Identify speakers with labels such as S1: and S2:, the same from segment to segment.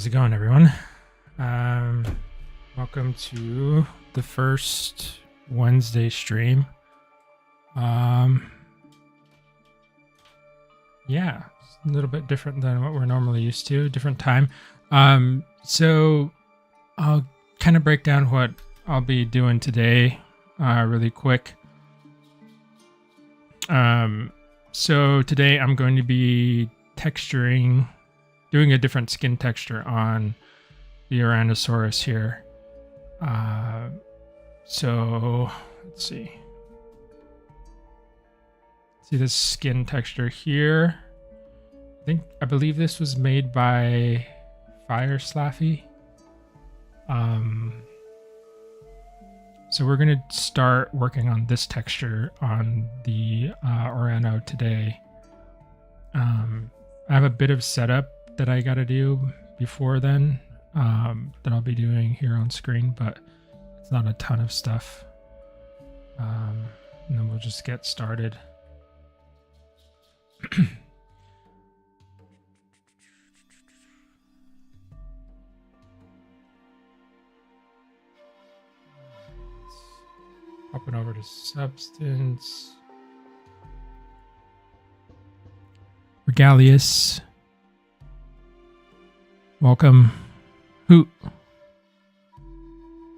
S1: How's it going, everyone? Welcome to the first Wednesday stream. Yeah, it's a little bit different than what we're normally used to, different time. So I'll kind of break down what I'll be doing today really quick. So today I'm going to be doing a different skin texture on the Ouranosaurus here. So let's see. See this skin texture here? I believe this was made by Fire Slaffy. So we're gonna start working on this texture on the Ourano today. I have a bit of setup that I gotta do before then that I'll be doing here on screen, but it's not a ton of stuff. And then we'll just get started. Hopping over to substance. Regalius. Welcome. Hoot.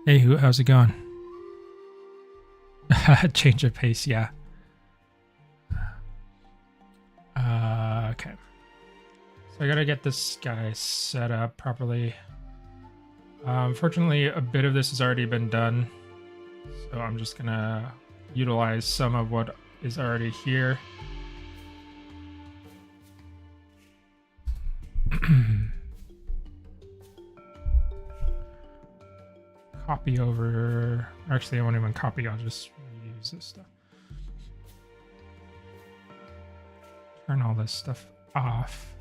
S1: Hey Hoot, how's it going? Change of pace, yeah. Okay. So I gotta get this guy set up properly. Unfortunately, a bit of this has already been done. So I'm just gonna utilize some of what is already here. Copy over. Actually, I won't even copy. I'll just reuse this stuff. Turn all this stuff off.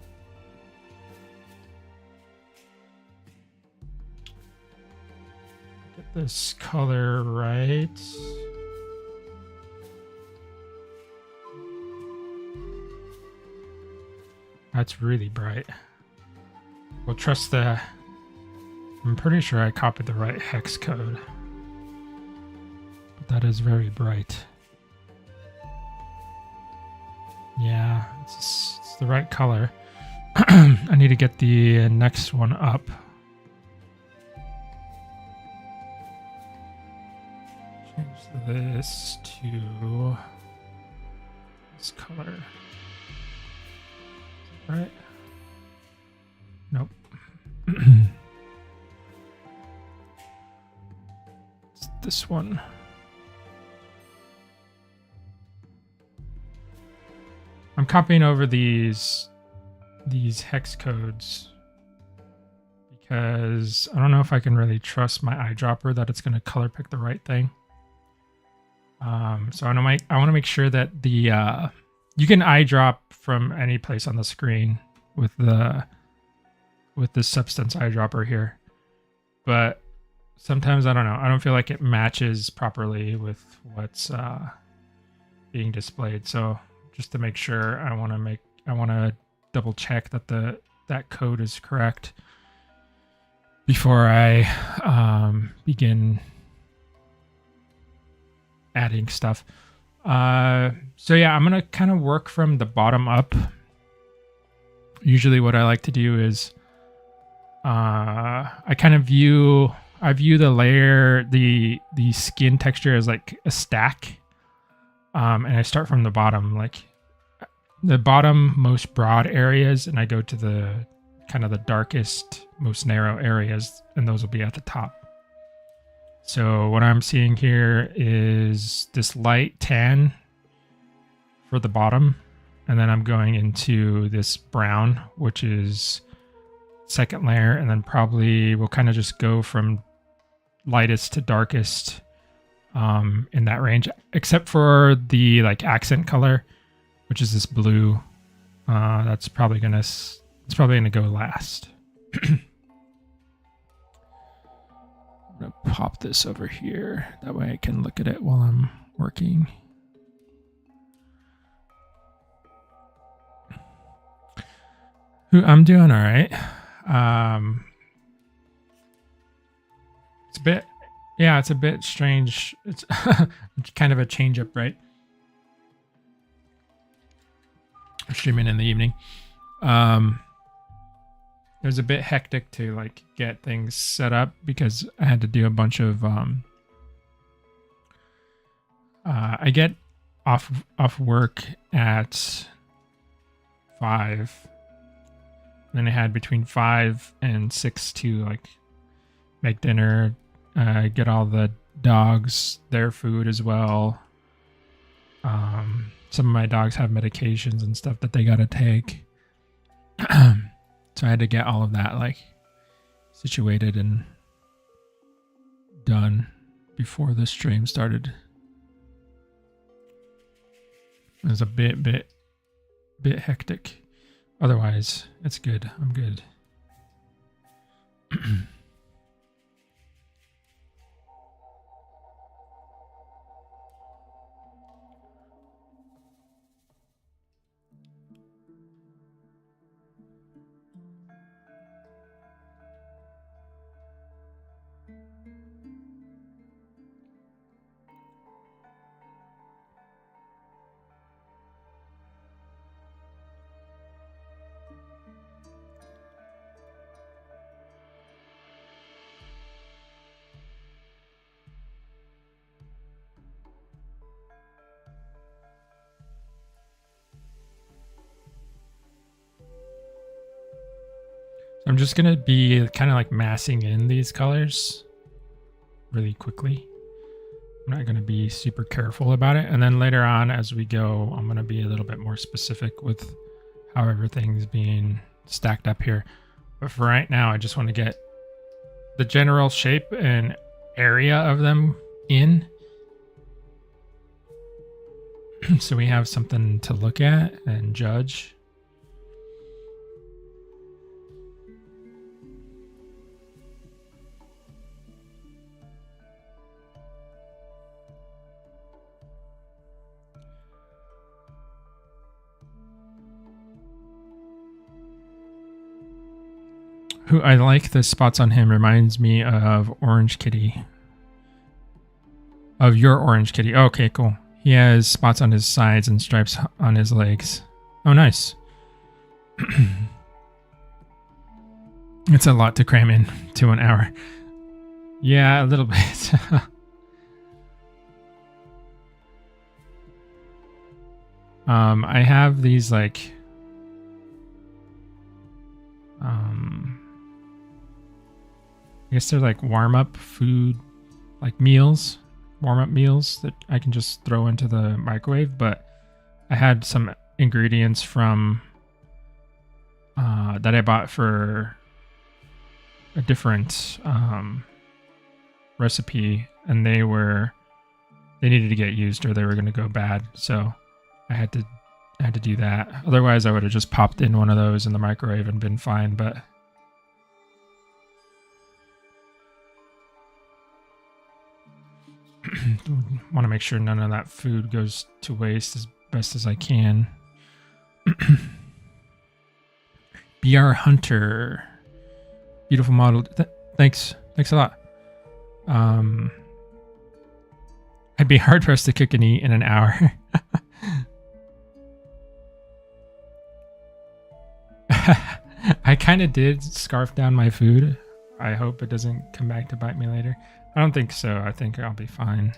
S1: Get this color right. That's really bright. We'll trust I'm pretty sure I copied the right hex code. But that is very bright. Yeah, it's the right color. I need to get the next one up. Change this to this color. Right? Nope. It's this one. I'm copying over these hex codes because I don't know if I can really trust my eyedropper that it's going to color pick the right thing. So I want to make sure that you can eyedrop from any place on the screen with the substance eyedropper here, but sometimes I don't know. I don't feel like it matches properly with what's being displayed. So just to make sure, I want to double check that that code is correct before I begin adding stuff. So yeah, I'm gonna kind of work from the bottom up. Usually what I like to do is I view the layer, the skin texture as like a stack. And I start from the bottom, like the bottom most broad areas, and I go to the kind of the darkest, most narrow areas, and those will be at the top. So what I'm seeing here is this light tan for the bottom, and then I'm going into this brown, which is second layer, and then probably we'll kind of just go from lightest to darkest in that range, except for the like accent color, which is this blue. It's probably gonna go last. I'm gonna pop this over here. That way I can look at it while I'm working. I'm doing all right. It's a bit, yeah, it's a bit strange. It's kind of a change up, right? Streaming in the evening. It was a bit hectic to like get things set up because I had to do a bunch of I get off work at 5. And then I had between 5 and 6 to like make dinner, get all the dogs their food as well. Some of my dogs have medications and stuff that they gotta take. So I had to get all of that like situated and done before the stream started. It was a bit hectic. Otherwise, it's good. I'm good. I'm just going to be kind of like massing in these colors really quickly. I'm not going to be super careful about it. And then later on as we go, I'm going to be a little bit more specific with how everything's being stacked up here. But for right now, I just want to get the general shape and area of them in. So we have something to look at and judge. Who I like the spots on him reminds me of Orange Kitty. Of your Orange Kitty. Oh, okay, cool. He has spots on his sides and stripes on his legs. Oh, nice. It's a lot to cram in to an hour. Yeah, a little bit. I have these like I guess they're like warm-up food, like meals, warm-up meals that I can just throw into the microwave. But I had some ingredients from that I bought for a different recipe, and they needed to get used or they were going to go bad. So I had to do that. Otherwise, I would have just popped in one of those in the microwave and been fine. But want to make sure none of that food goes to waste as best as I can. BR Hunter, beautiful model. Thanks a lot. I'd be hard pressed to cook and eat in an hour. I kind of did scarf down my food. I hope it doesn't come back to bite me later. I don't think so. I think I'll be fine.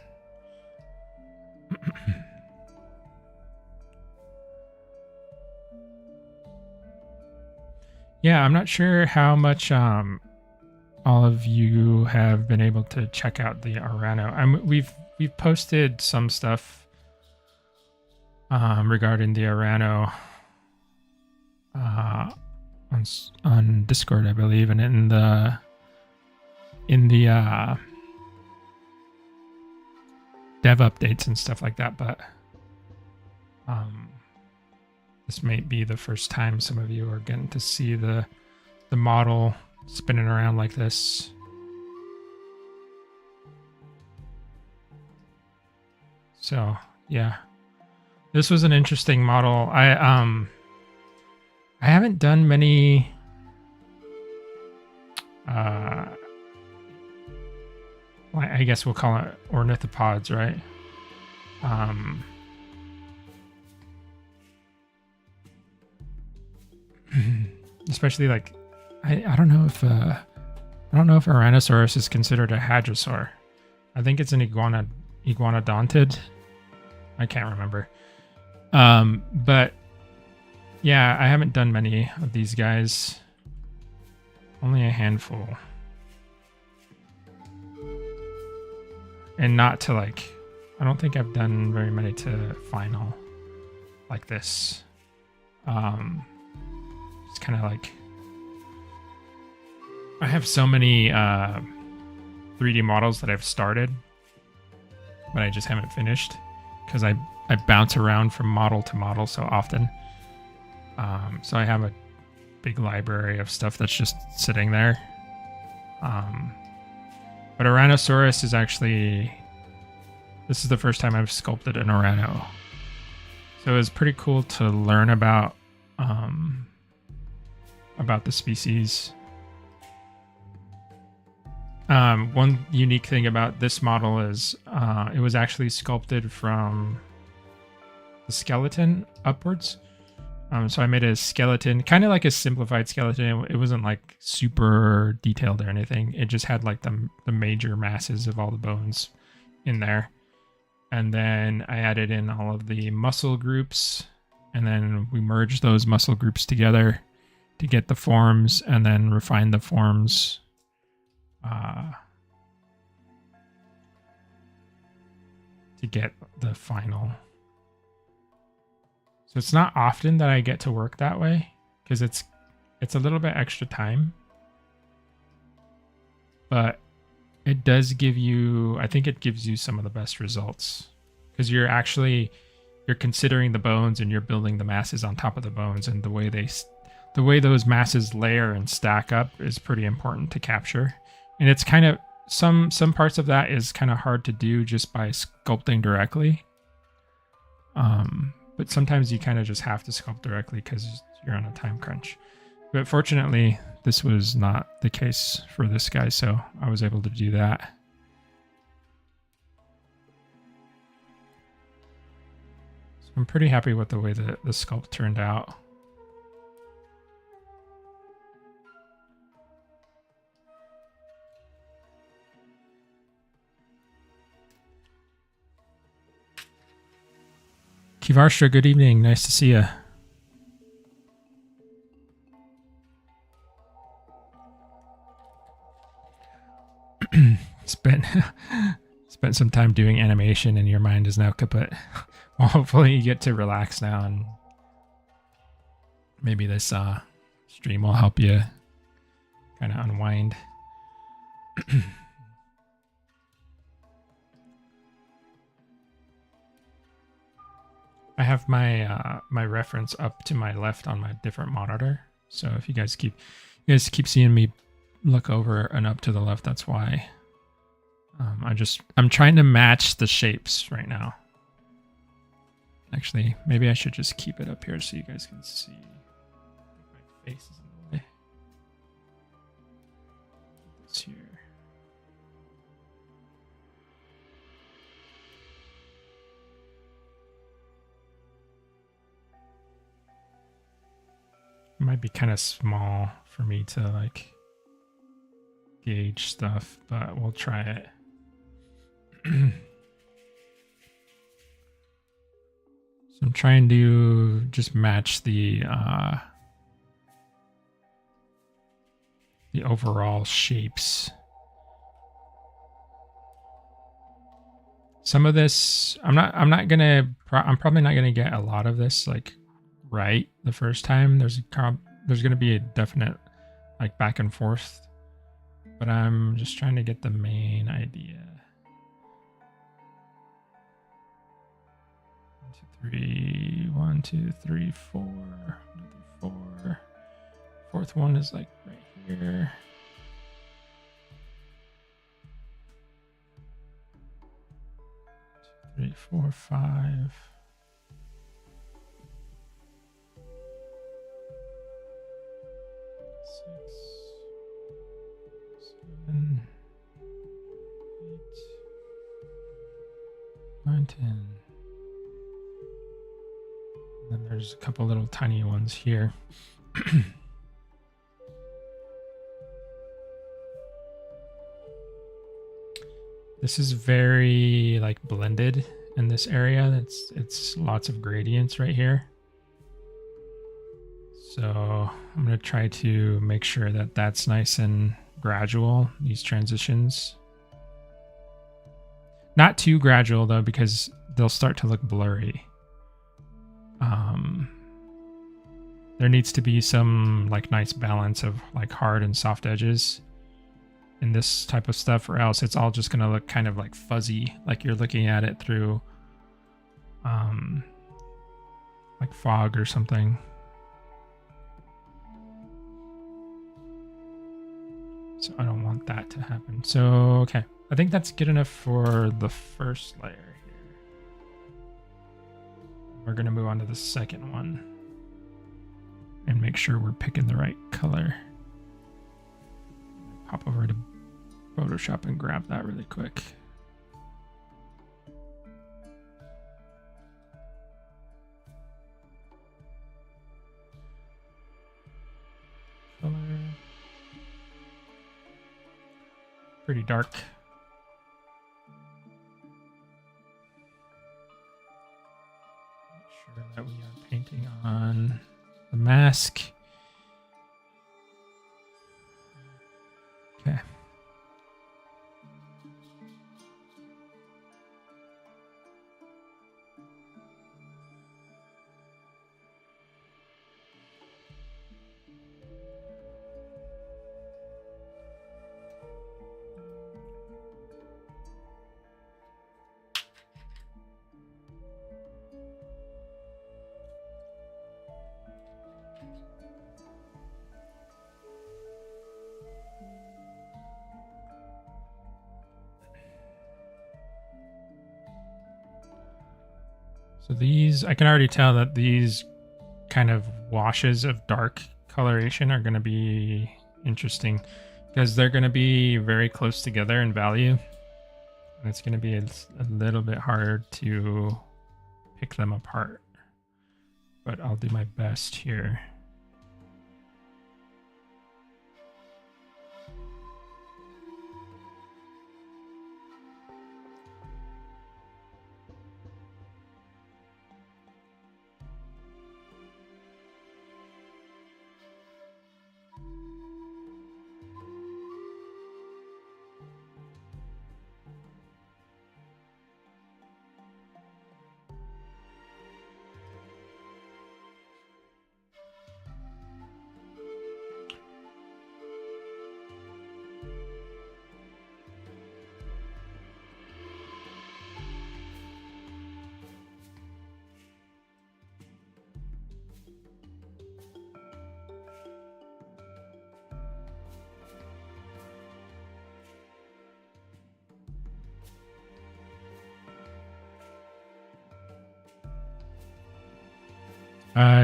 S1: Yeah, I'm not sure how much all of you have been able to check out the Aurano. We've posted some stuff regarding the Aurano on Discord, I believe, and in the dev updates and stuff like that. But this may be the first time some of you are getting to see the model spinning around like this. So yeah, this was an interesting model. I haven't done many I guess we'll call it ornithopods, right? Especially like I don't know if Ouranosaurus is considered a hadrosaur. I think it's an iguanodontid. I can't remember. But yeah, I haven't done many of these guys. Only a handful. And not to like, I don't think I've done very many to final like this. It's kind of like, I have so many 3D models that I've started, but I just haven't finished because I bounce around from model to model so often. So I have a big library of stuff that's just sitting there. But Ouranosaurus is actually, this is the first time I've sculpted an Ourano. So it was pretty cool to learn about the species. One unique thing about this model is it was actually sculpted from the skeleton upwards. So I made a skeleton, kind of like a simplified skeleton. It wasn't like super detailed or anything. It just had like the major masses of all the bones in there. And then I added in all of the muscle groups, and then we merged those muscle groups together to get the forms, and then refine the forms to get the final. So it's not often that I get to work that way because it's a little bit extra time, but it does give you, I think it gives you some of the best results because you're considering the bones and you're building the masses on top of the bones, and the way those masses layer and stack up is pretty important to capture. And it's kind of some parts of that is kind of hard to do just by sculpting directly. But sometimes you kind of just have to sculpt directly because you're on a time crunch. But fortunately, this was not the case for this guy, so I was able to do that. So I'm pretty happy with the way the sculpt turned out. Kivarstra, good evening. Nice to see you. spent some time doing animation and your mind is now kaput. Well, hopefully you get to relax now, and maybe this stream will help you kind of unwind. I have my my reference up to my left on my different monitor. So if you guys keep seeing me look over and up to the left, that's why. I'm trying to match the shapes right now. Actually, maybe I should just keep it up here so you guys can see. My face is in the way. It's here. It might be kind of small for me to like gauge stuff, but we'll try it. So I'm trying to just match the overall shapes. Some of this, I'm probably not gonna get a lot of this like right the first time. There's gonna be a definite like back and forth, but I'm just trying to get the main idea. 1, 2, 3, 4. Another 4. Fourth one is like right here. 2, 3, 4, 5. 6, 7, 8. mountain. And then there's a couple little tiny ones here. This is very like blended in this area. It's lots of gradients right here. So I'm going to try to make sure that that's nice and gradual, these transitions. Not too gradual though, because they'll start to look blurry. There needs to be some like nice balance of like hard and soft edges in this type of stuff, or else it's all just going to look kind of like fuzzy, like you're looking at it through like fog or something. So I don't want that to happen. So, okay. I think that's good enough for the first layer here. We're going to move on to the second one and make sure we're picking the right color. Pop over to Photoshop and grab that really quick. Color. Pretty dark. Make sure that we are painting on the mask. Okay. So these, I can already tell that these kind of washes of dark coloration are going to be interesting because they're going to be very close together in value. And it's going to be a little bit hard to pick them apart. But I'll do my best here.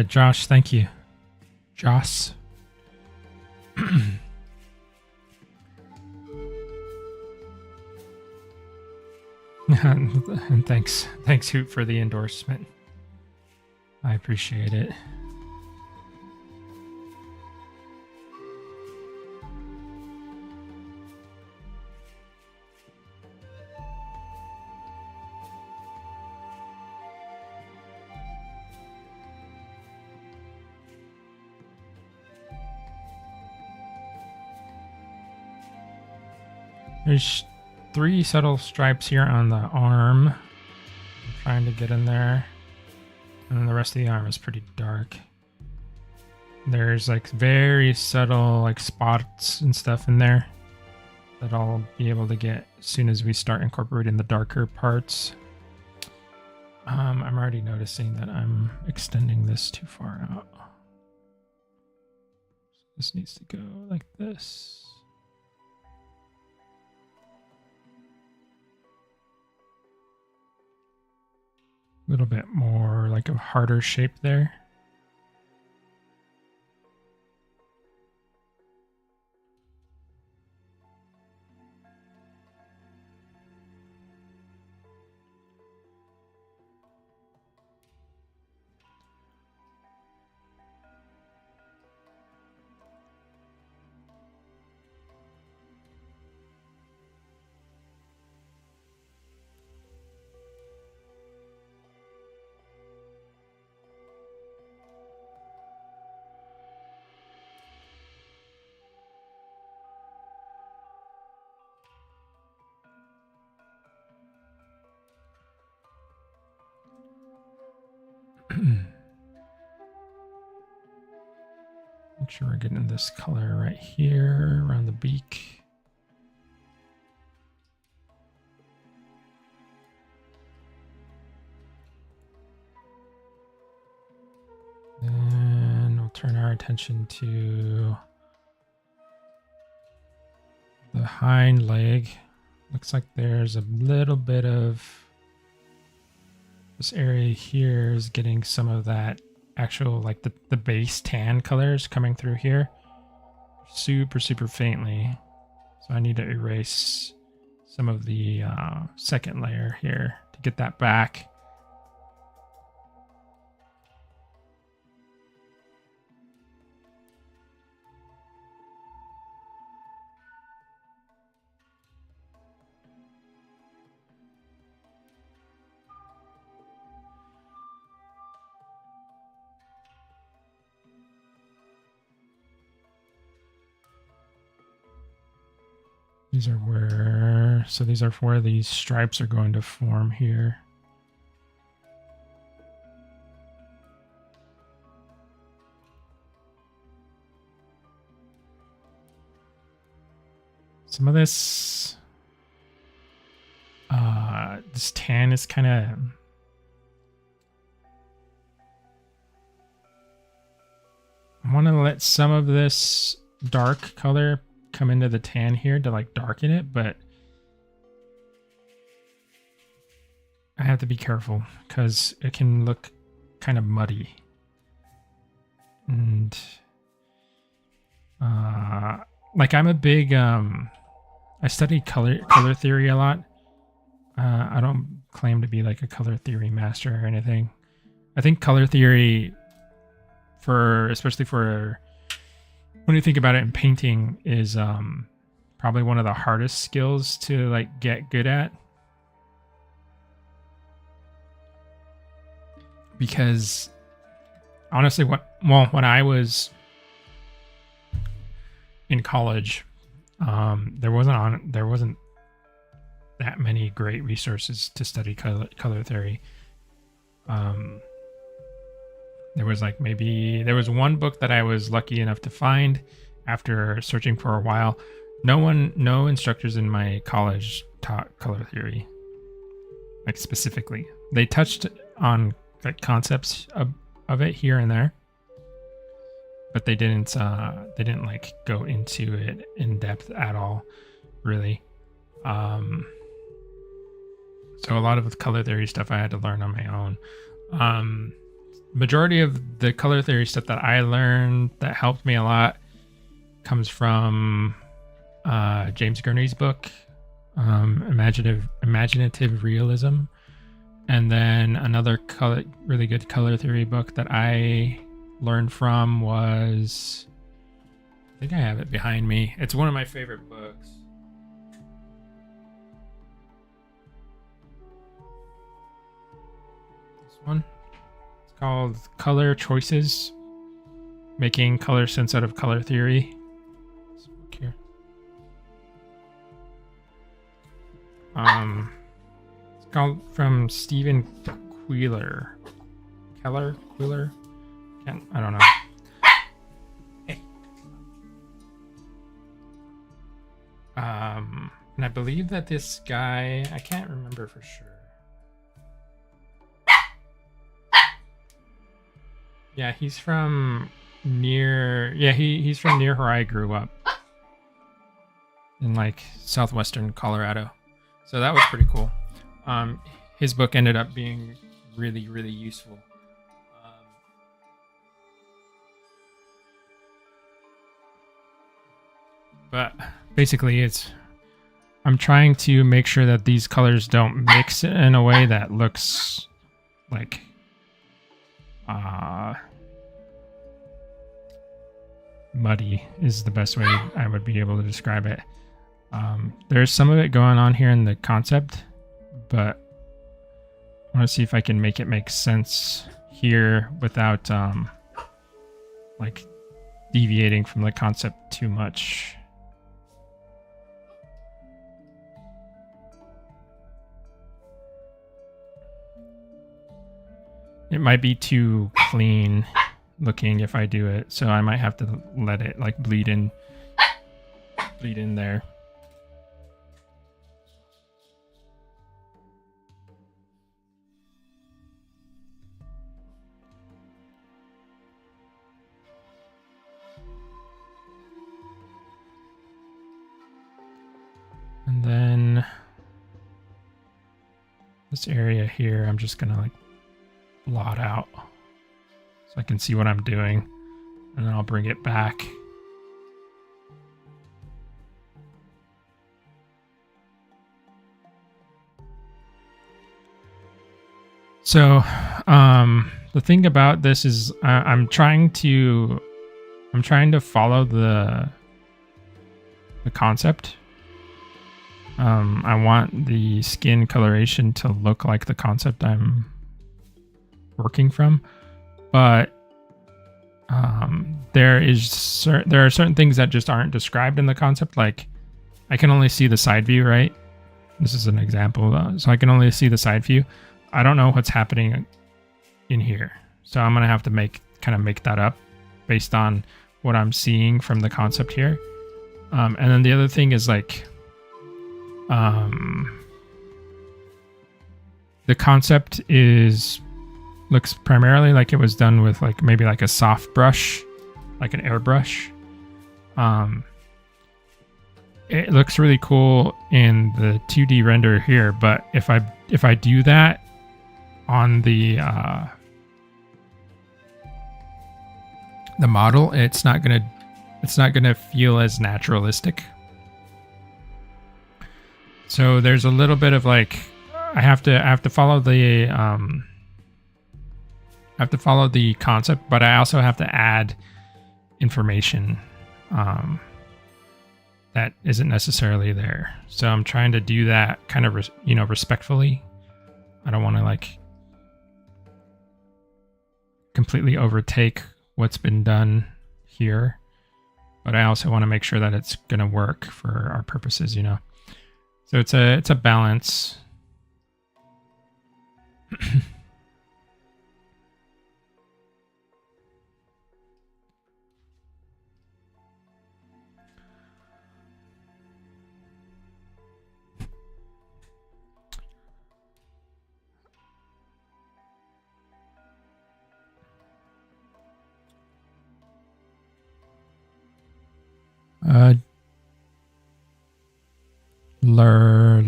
S1: Josh, thank you. Joss. And thanks, Hoot, for the endorsement. I appreciate it. There's 3 subtle stripes here on the arm. I'm trying to get in there. And then the rest of the arm is pretty dark. There's like very subtle like spots and stuff in there that I'll be able to get as soon as we start incorporating the darker parts. I'm already noticing that I'm extending this too far out. So this needs to go like this. A little bit more like a harder shape there. Make sure we're getting this color right here around the beak. Then we'll turn our attention to the hind leg. Looks like there's a little bit of this area here is getting some of that actual, like the base tan colors coming through here super faintly. So I need to erase some of the second layer here to get that back. These are where, so these are where these stripes are going to form here. Some of this, this tan is kind of, I want to let some of this dark color come into the tan here to like darken it, but I have to be careful because it can look kind of muddy. And like I'm a big I study color theory a lot. I don't claim to be like a color theory master or anything. I think color theory, especially for when you think about it in painting, is probably one of the hardest skills to like get good at, because honestly, when I was in college, there wasn't that many great resources to study color theory. There was one book that I was lucky enough to find after searching for a while. No instructors in my college taught color theory, like specifically. They touched on like concepts of it here and there, but they didn't like go into it in depth at all, really. So a lot of the color theory stuff I had to learn on my own. Majority of the color theory stuff that I learned that helped me a lot comes from James Gurney's book, Imaginative Realism. And then another really good color theory book that I learned from was, I think I have it behind me. It's one of my favorite books. This one. It's called Color Choices, Making Color Sense Out of Color Theory. This book here. It's called from Stephen Quiller. Quiller? I don't know. Hey. And I believe that this guy, I can't remember for sure. Yeah, he's from near where I grew up. In like southwestern Colorado. So that was pretty cool. His book ended up being really, really useful. But basically I'm trying to make sure that these colors don't mix in a way that looks like muddy is the best way I would be able to describe it. There's some of it going on here in the concept, but I want to see if I can make it make sense here without like deviating from the concept too much. It might be too clean looking if I do it, so I might have to let it like bleed in there. And then this area here, I'm just gonna like blot out so I can see what I'm doing, and then I'll bring it back. So the thing about this is I'm trying to follow the concept. I want the skin coloration to look like the concept I'm working from, but there are certain things that just aren't described in the concept. Like I can only see the side view, right? This is an example. So I can only see the side view. I don't know what's happening in here, so I'm gonna have to make that up based on what I'm seeing from the concept here. And then the other thing is like the concept looks primarily like it was done with like maybe like a soft brush, like an airbrush. It looks really cool in the 2D render here, but if I do that on the model, it's not gonna feel as naturalistic. So there's a little bit of like I have to follow the concept, but I also have to add information that isn't necessarily there. So I'm trying to do that kind of respectfully. I don't want to like completely overtake what's been done here, but I also want to make sure that it's going to work for our purposes, you know. So it's a balance.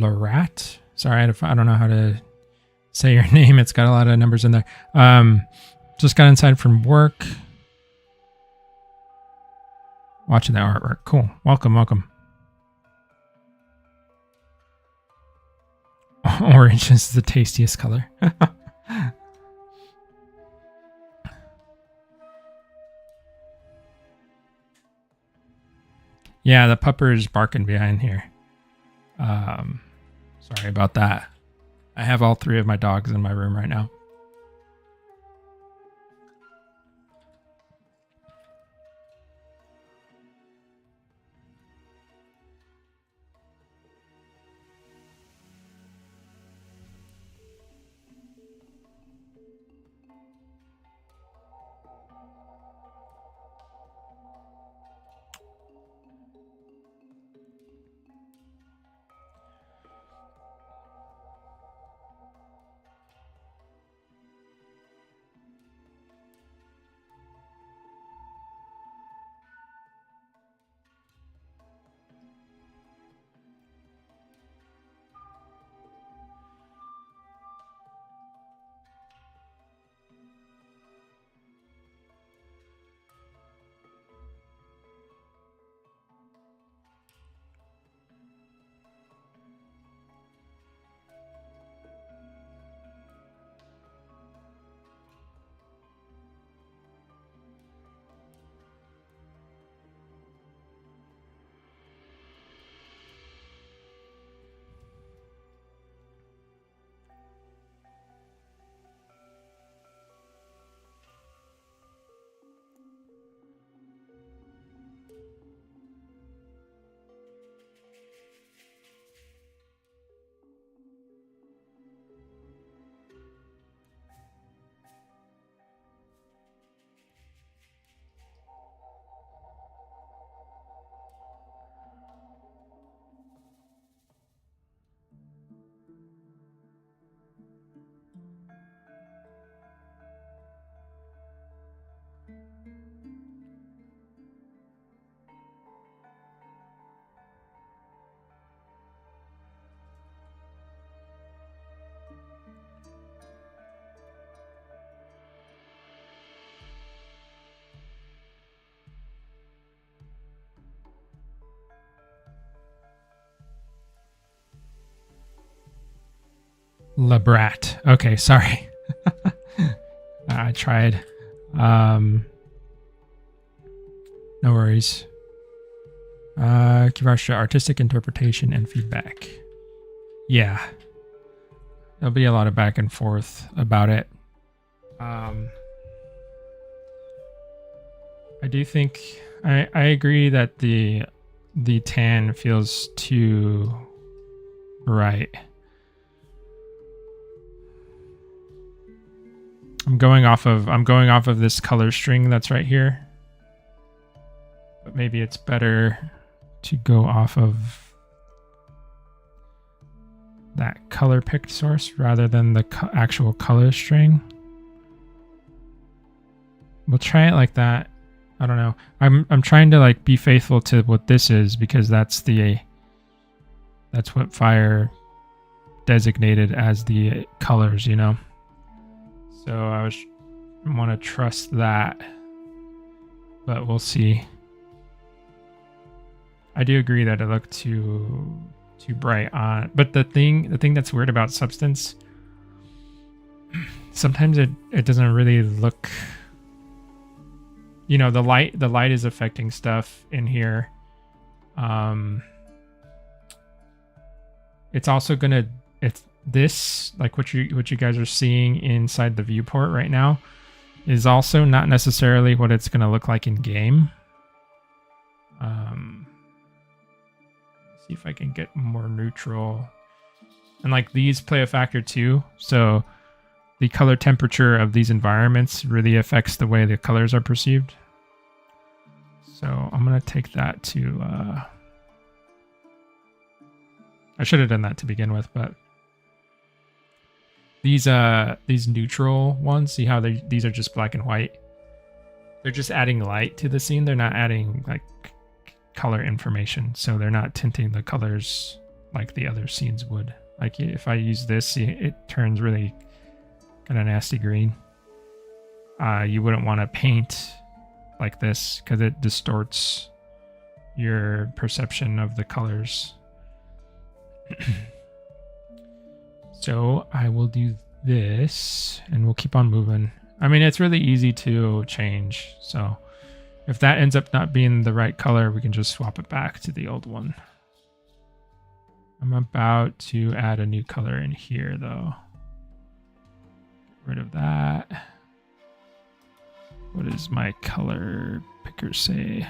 S1: Larat. Sorry, I don't know how to say your name. It's got a lot of numbers in there. Just got inside from work. Watching the artwork. Cool. Welcome. Orange is the tastiest color. Yeah, the pupper is barking behind here. Sorry about that. I have all 3 of my dogs in my room right now. Labrat. Okay, sorry. I tried. No worries. Kivarsha, artistic interpretation and feedback. Yeah. There'll be a lot of back and forth about it. I do think I agree that the tan feels too bright. I'm going off of this color string that's right here. But maybe it's better to go off of that color picked source rather than the actual color string. We'll try it like that. I don't know. I'm trying to like be faithful to what this is because that's what Fire designated as the colors, you know. So I want to trust that, but we'll see. I do agree that it looked too bright on, but the thing that's weird about Substance, sometimes it doesn't really look. You know, the light is affecting stuff in here. It's also this like what you guys are seeing inside the viewport right now is also not necessarily what it's gonna look like in game. See if I can get more neutral, and like these play a factor too. So the color temperature of these environments really affects the way the colors are perceived. So I'm going to take that to... I should have done that to begin with, but... These neutral ones, see how these are just black and white? They're just adding light to the scene. They're not adding like color information. So they're not tinting the colors like the other scenes would. Like if I use this, see, it turns really kind of nasty green. You wouldn't want to paint like this because it distorts your perception of the colors. So I will do this and we'll keep on moving. I mean, it's really easy to change. So if that ends up not being the right color, we can just swap it back to the old one. I'm about to add a new color in here though. Get rid of that. What does my color picker say?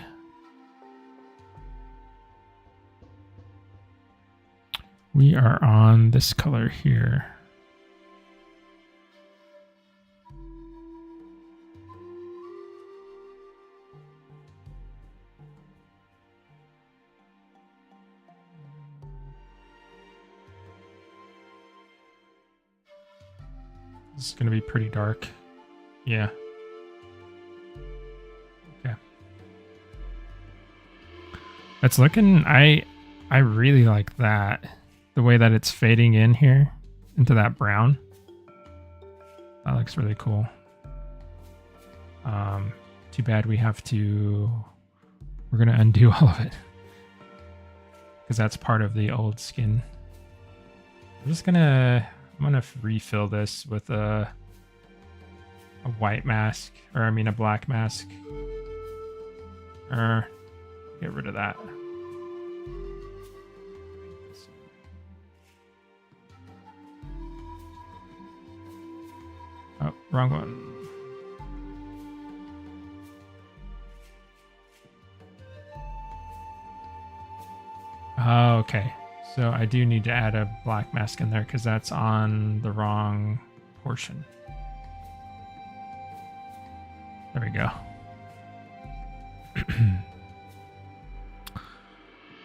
S1: We are on this color here. This is going to be pretty dark. Yeah. Okay. That's looking, I really like that. The way that it's fading in here into that brown. That looks really cool. Too bad we're going to undo all of it. Because that's part of the old skin. I'm going to refill this with a white mask. Or I mean a black mask. Or get rid of that. Oh, wrong one. Oh, okay. So I do need to add a black mask in there because that's on the wrong portion. There we go.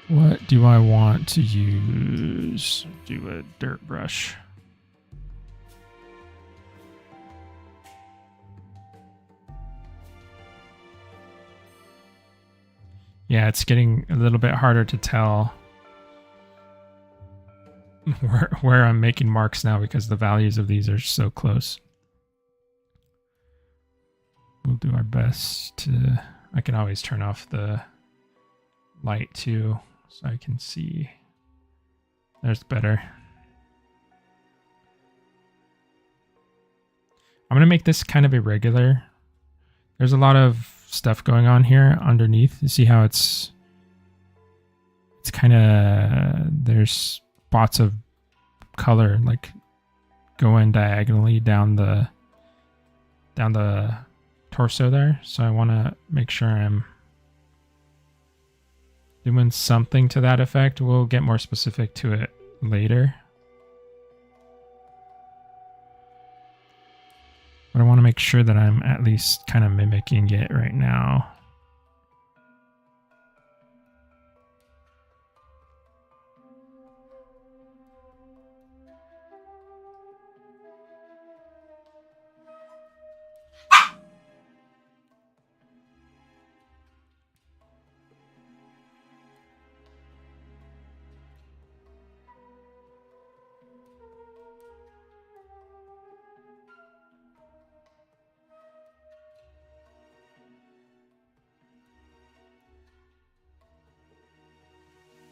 S1: What do I want to use? Do a dirt brush. Yeah, it's getting a little bit harder to tell where I'm making marks now because the values of these are so close. We'll do our best to... I can always turn off the light too so I can see. There's better. I'm gonna make this kind of irregular. There's a lot of stuff going on here underneath. You see how it's kind of, there's spots of color like going diagonally down the torso there. So I want to make sure I'm doing something to that effect. We'll get more specific to it later. But I want to make sure that I'm at least kind of mimicking it right now.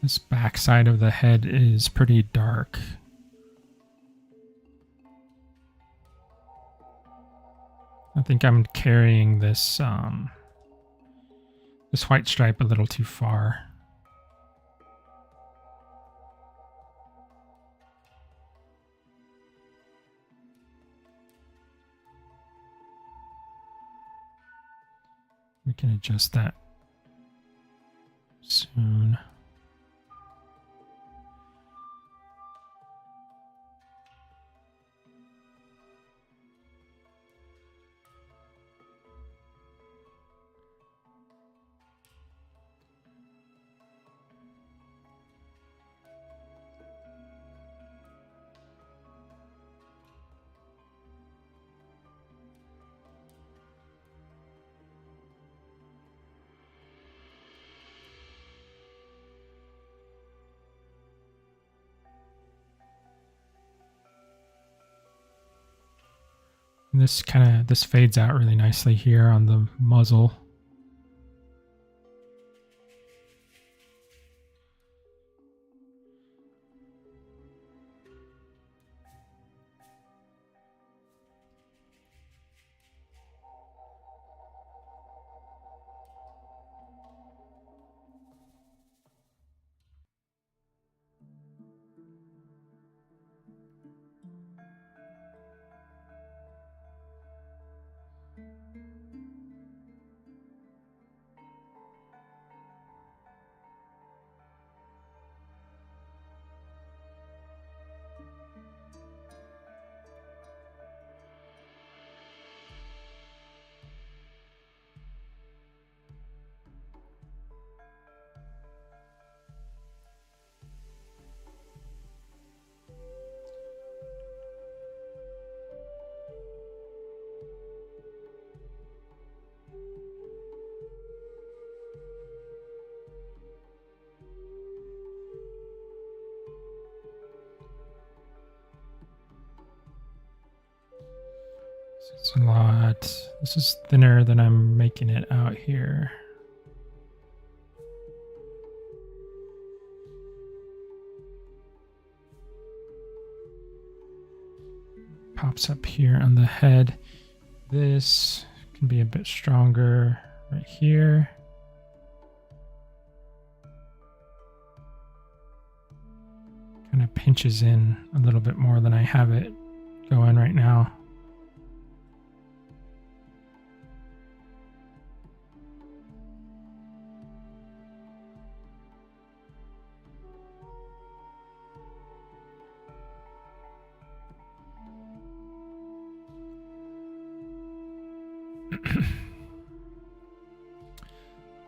S1: This back side of the head is pretty dark. I think I'm carrying this this white stripe a little too far. We can adjust that soon. This fades out really nicely here on the muzzle. It's a lot. This is thinner than I'm making it out here. Pops up here on the head. This can be a bit stronger right here. Kind of pinches in a little bit more than I have it going right now.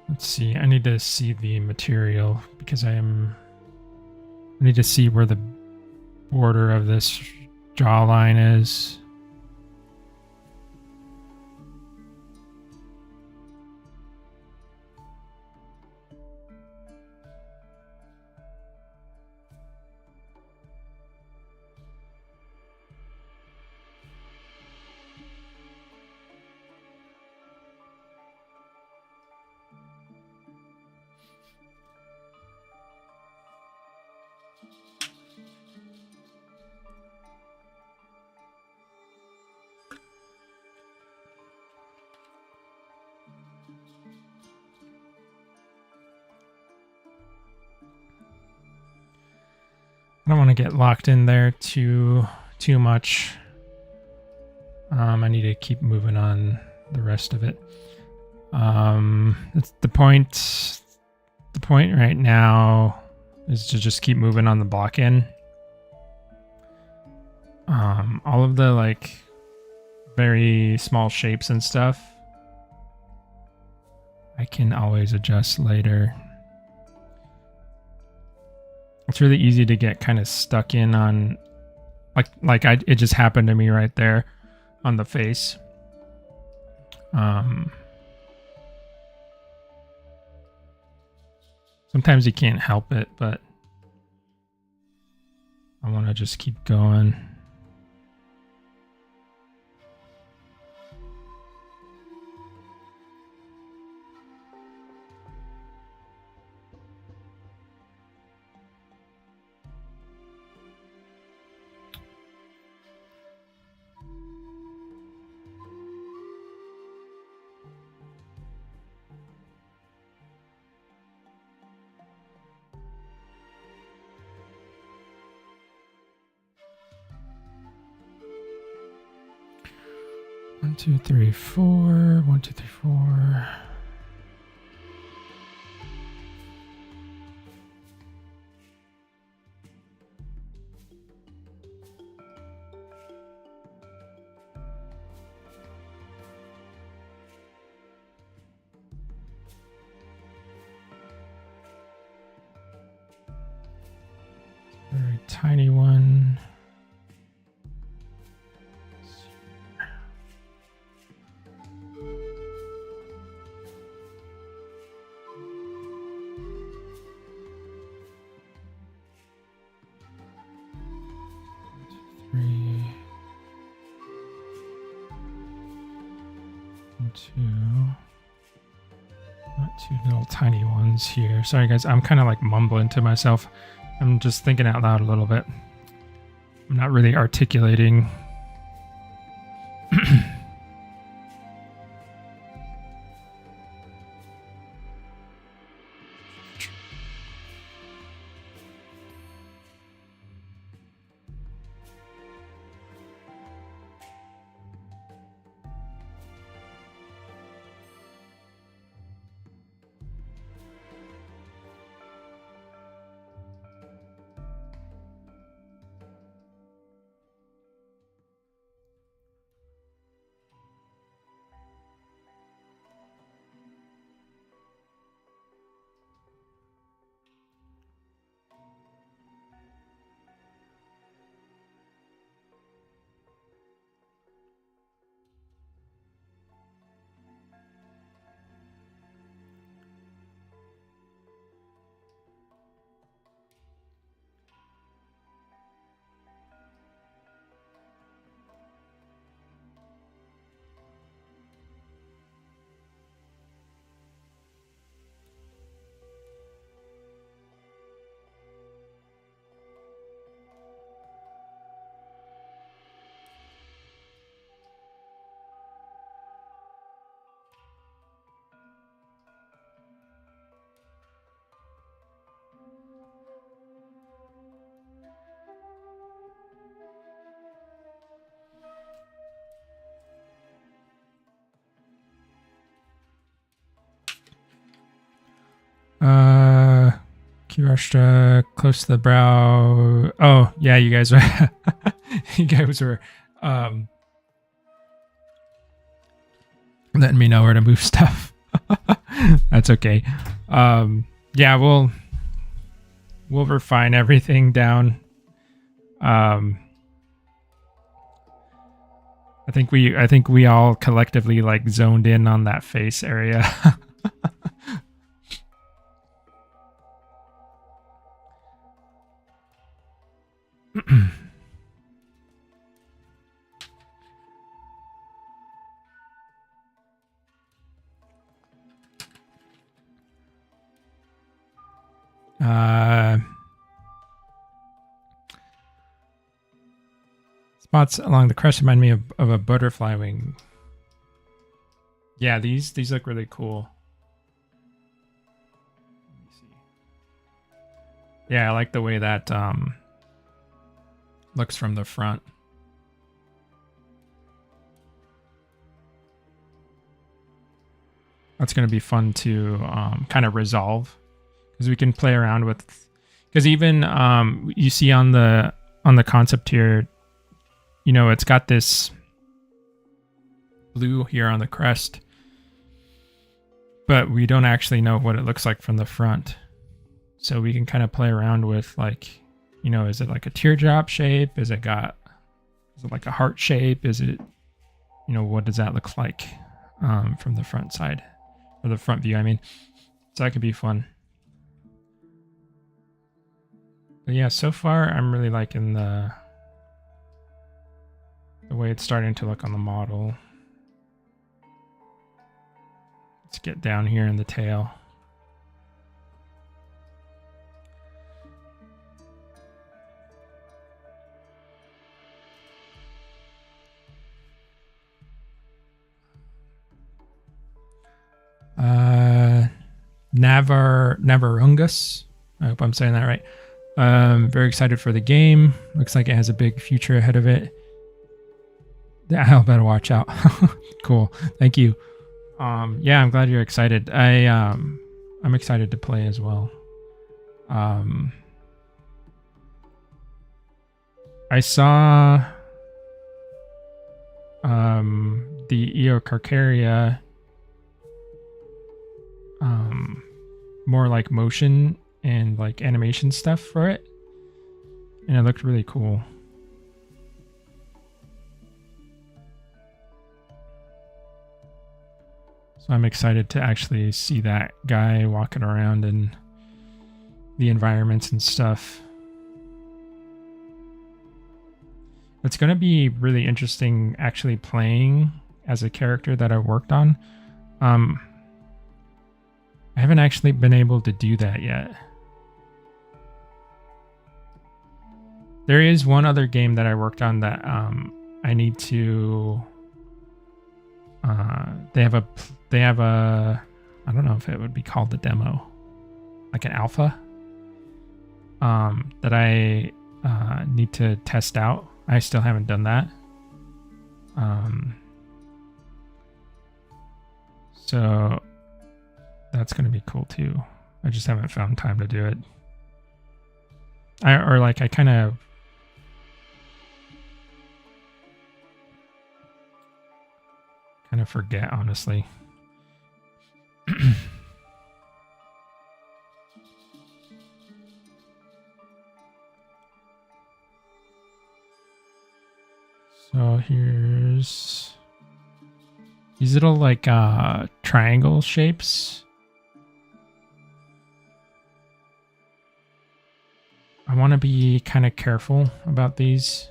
S1: Let's see, I need to see the material because I need to see where the border of this jawline is. I don't want to get locked in there too much. I need to keep moving on the rest of it. It's the point. The point right now is to just keep moving on the block in. All of the like very small shapes and stuff, I can always adjust later. It's really easy to get kind of stuck in on, it just happened to me right there on the face. Sometimes you can't help it, but I want to just keep going. One, two, three, four. 1, 2, 3, 4. Very tiny one. 2. Not 2 little tiny ones here. Sorry guys, I'm kind of like mumbling to myself. I'm just thinking out loud a little bit. I'm not really articulating. Kirashtra, close to the brow. Oh, yeah, you guys were you guys were letting me know where to move stuff. That's okay. Yeah, we'll refine everything down. I think we all collectively like zoned in on that face area. Spots along the crest remind me of a butterfly wing. Yeah, these look really cool. Let me see. Yeah, I like the way that looks from the front. That's going to be fun to kind of resolve, because we can play around with, because even you see on the concept here, you know, it's got this blue here on the crest, but we don't actually know what it looks like from the front. So we can kind of play around with, like, you know, is it like a teardrop shape? Is it like a heart shape? Is it, you know, what does that look like from the front side, or the front view, I mean. So that could be fun. But yeah, so far I'm really liking the way it's starting to look on the model. Let's get down here in the tail. Navarungus. I hope I'm saying that right. Very excited for the game. Looks like it has a big future ahead of it. I better watch out. Cool. Thank you. Yeah, I'm glad you're excited. I'm excited to play as well. I saw the Eocarcharia more like motion and like animation stuff for it, and it looked really cool. So I'm excited to actually see that guy walking around in the environments and stuff. It's going to be really interesting actually playing as a character that I worked on. I haven't actually been able to do that yet. There is one other game that I worked on that I need to. They have a. I don't know if it would be called the demo, like an alpha. That I need to test out. I still haven't done that. So that's going to be cool too. I just haven't found time to do it. I kind of forget, honestly. So here's these little like triangle shapes. I want to be kind of careful about these.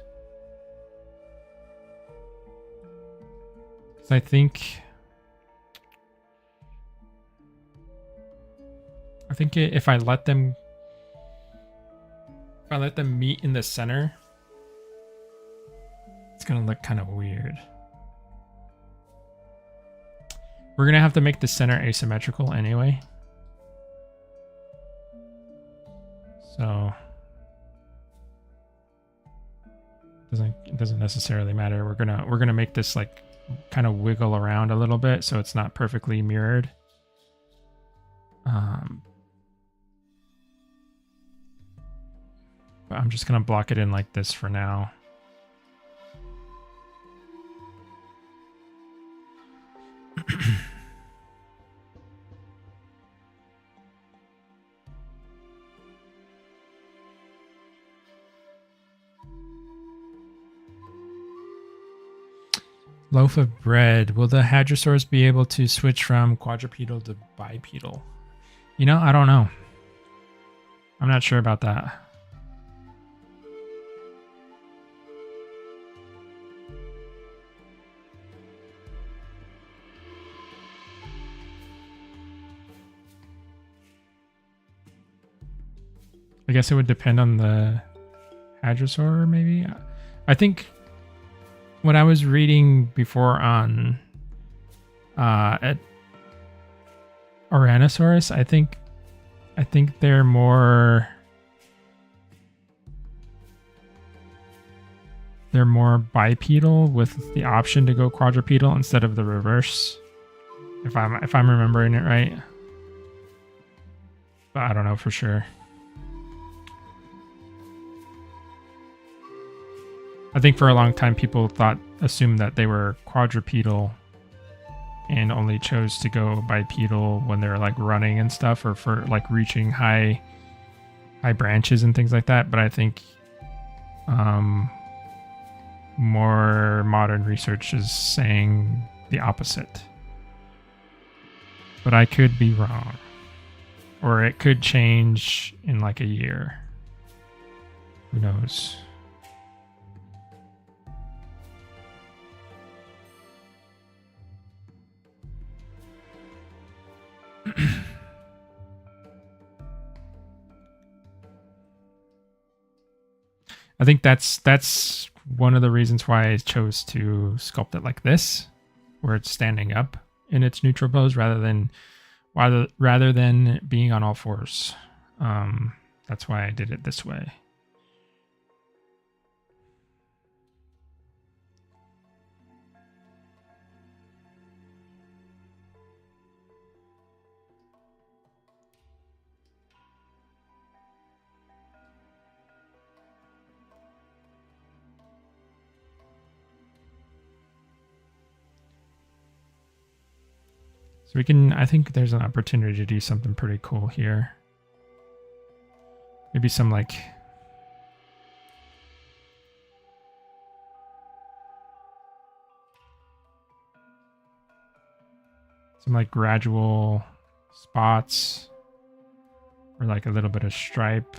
S1: I think if I let them meet in the center, it's gonna look kind of weird. We're gonna have to make the center asymmetrical anyway. So it doesn't necessarily matter. We're gonna make this like kind of wiggle around a little bit so it's not perfectly mirrored. But I'm just gonna block it in like this for now. Loaf of bread. Will the hadrosaurs be able to switch from quadrupedal to bipedal? You know, I don't know. I'm not sure about that. I guess it would depend on the hadrosaur, maybe. I think when I was reading before on at Ouranosaurus, I think they're more they're more bipedal with the option to go quadrupedal instead of the reverse. If I'm remembering it right. But I don't know for sure. I think for a long time people assumed that they were quadrupedal and only chose to go bipedal when they're like running and stuff, or for like reaching high branches and things like that. But I think more modern research is saying the opposite. But I could be wrong. Or it could change in like a year. Who knows? I think that's one of the reasons why I chose to sculpt it like this, where it's standing up in its neutral pose rather than being on all fours. That's why I did it this way. So I think there's an opportunity to do something pretty cool here. Maybe some like gradual spots, or like a little bit of stripe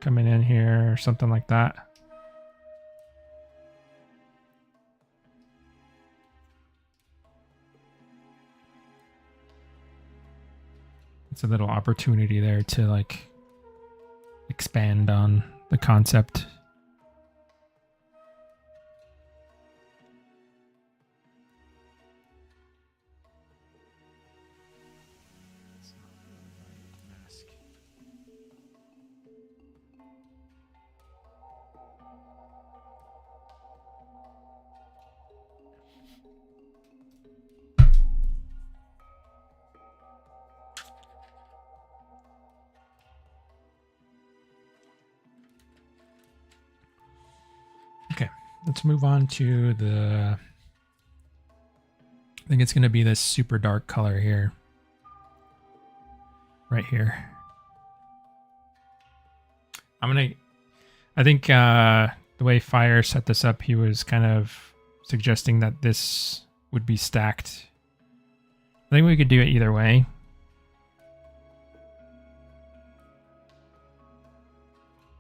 S1: coming in here or something like that. It's a little opportunity there to like expand on the concept. Let's move on to I think it's going to be this super dark color here. Right here. I think the way Fire set this up, he was kind of suggesting that this would be stacked. I think we could do it either way.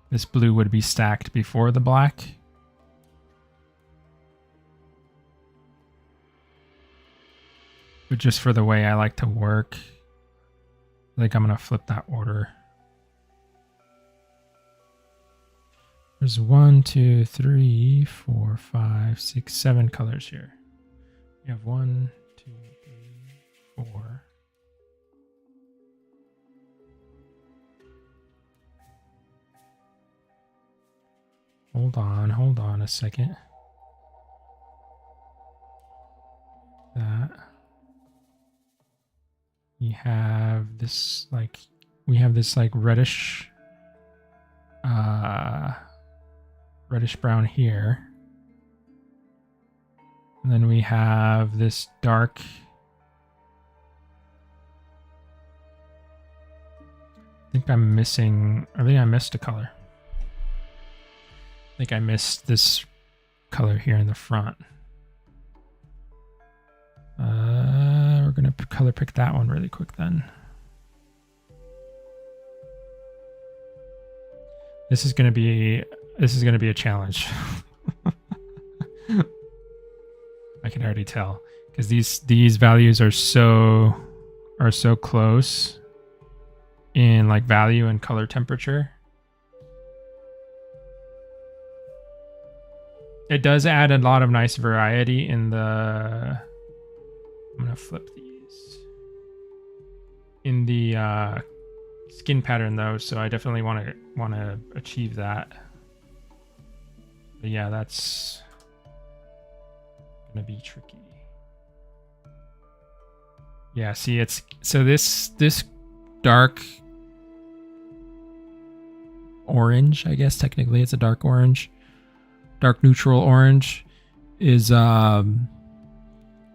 S1: This blue would be stacked before the black. But just for the way I like to work, I think I'm going to flip that order. There's 1, 2, 3, 4, 5, 6, 7 colors here. We have 1, 2, 3, 4. Hold on a second. That. We have this like reddish brown here. And then we have this dark I think I missed a color. I think I missed this color here in the front. We're gonna color pick that one really quick then. This is gonna be a challenge. I can already tell because these values are so close in like value and color temperature. It does add a lot of nice variety in the. I'm gonna flip these in the skin pattern though, so I definitely want to achieve that. But yeah, that's gonna be tricky. Yeah, see, it's so this dark orange, I guess technically it's a dark orange, dark neutral orange, is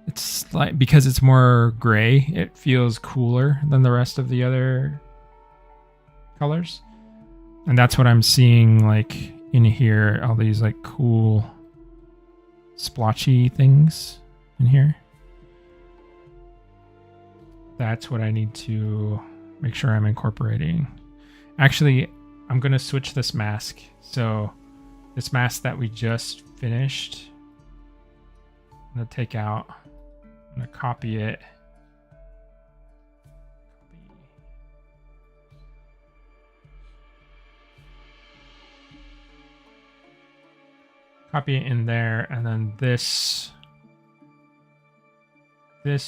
S1: it's like, because it's more gray, it feels cooler than the rest of the other colors. And that's what I'm seeing like in here, all these like cool splotchy things in here. That's what I need to make sure I'm incorporating. Actually, I'm going to switch this mask. So this mask that we just finished, I'm going to take out. I'm going to copy it. Copy it in there, and then this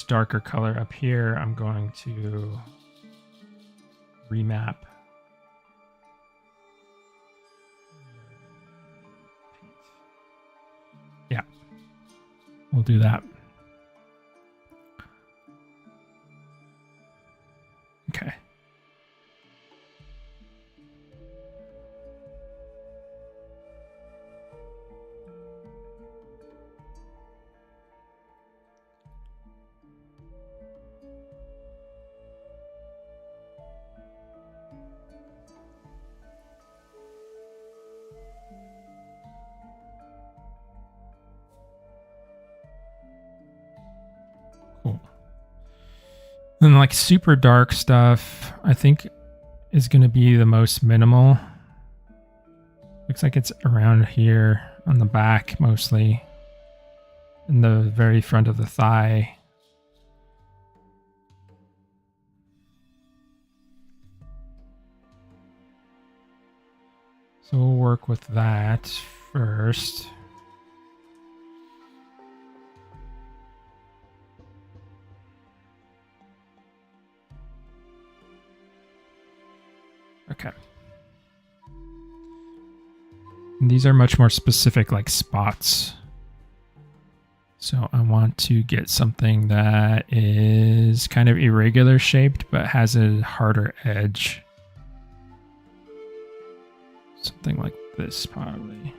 S1: darker color up here, I'm going to remap. Yeah, we'll do that. Okay. Cool. And like super dark stuff, I think is going to be the most minimal. Looks like it's around here on the back mostly, in the very front of the thigh. So we'll work with that first. Okay. And these are much more specific, like spots. So I want to get something that is kind of irregular shaped, but has a harder edge. Something like this, probably.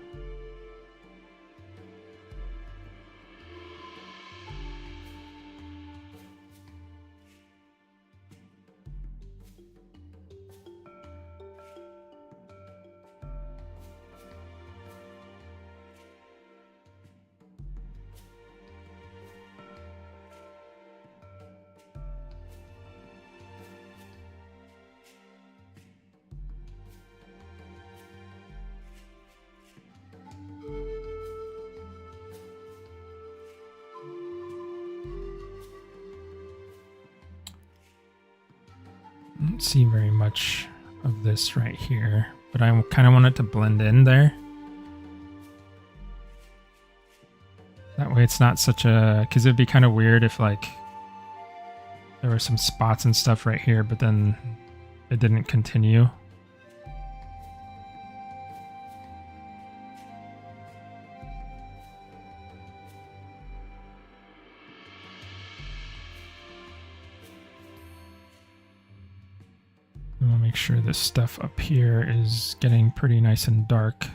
S1: I don't see very much of this right here, but I kind of want it to blend in there. That way it's not such a, because it'd be kind of weird if like there were some spots and stuff right here, but then it didn't continue. I want to make sure this stuff up here is getting pretty nice and dark.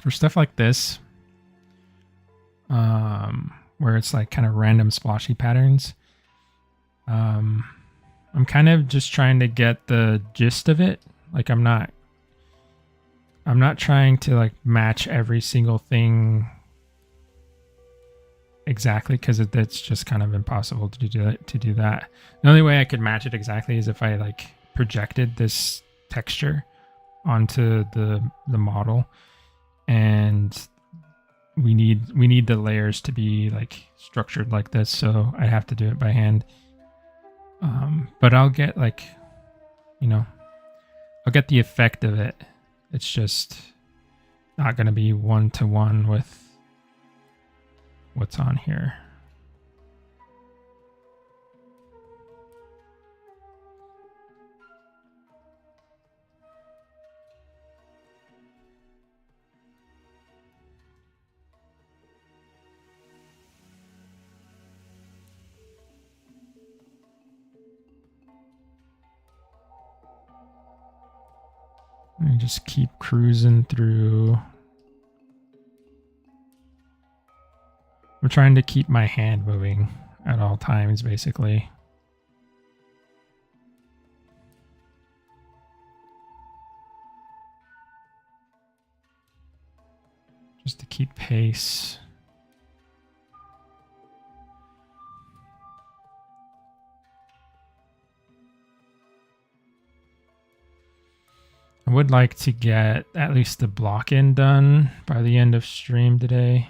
S1: For stuff like this, where it's like kind of random splotchy patterns, I'm kind of just trying to get the gist of it. Like I'm not trying to like match every single thing exactly, because it's just kind of impossible to do that. The only way I could match it exactly is if I like projected this texture onto the model. And we need the layers to be like structured like this, so I have to do it by hand. But I'll get like, I'll get the effect of it. It's just not going to be one-to-one with what's on here. And just keep cruising through. I'm trying to keep my hand moving at all times, basically. Just to keep pace. I would like to get at least the block-in done by the end of stream today.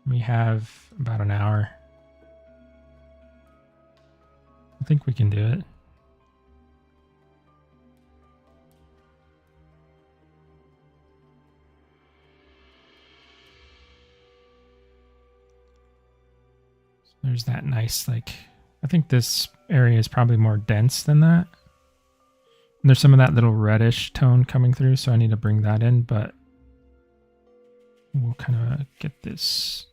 S1: We have about an hour. I think we can do it. So there's that nice, like, I think this area is probably more dense than that. And there's some of that little reddish tone coming through, so I need to bring that in, but we'll kind of get this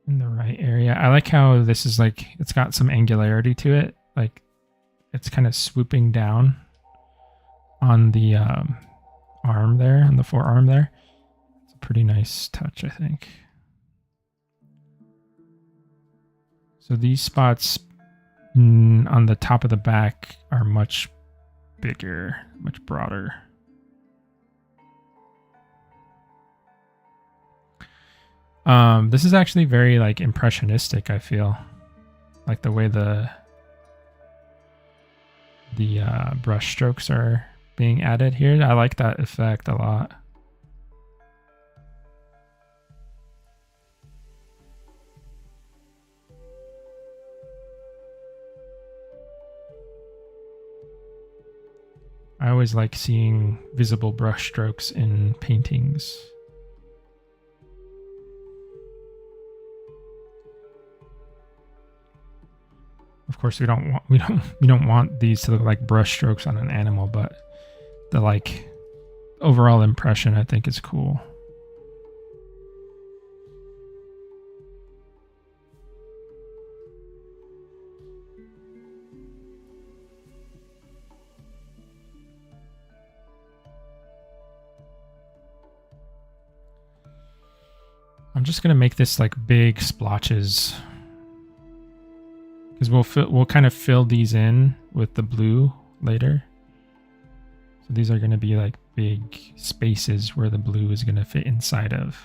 S1: in the right area. I like how this is like, it's got some angularity to it. Like it's kind of swooping down on the arm there, on the forearm there. It's a pretty nice touch, I think. So these spots on the top of the back are much bigger, much broader. This is actually very like impressionistic, I feel. Like the way the brush strokes are being added here. I like that effect a lot. I always like seeing visible brush strokes in paintings. Of course, we don't want these to look like brush strokes on an animal, but the like overall impression I think is cool. I'm just gonna make this like big splotches, because we'll kind of fill these in with the blue later. So these are gonna be like big spaces where the blue is gonna fit inside of.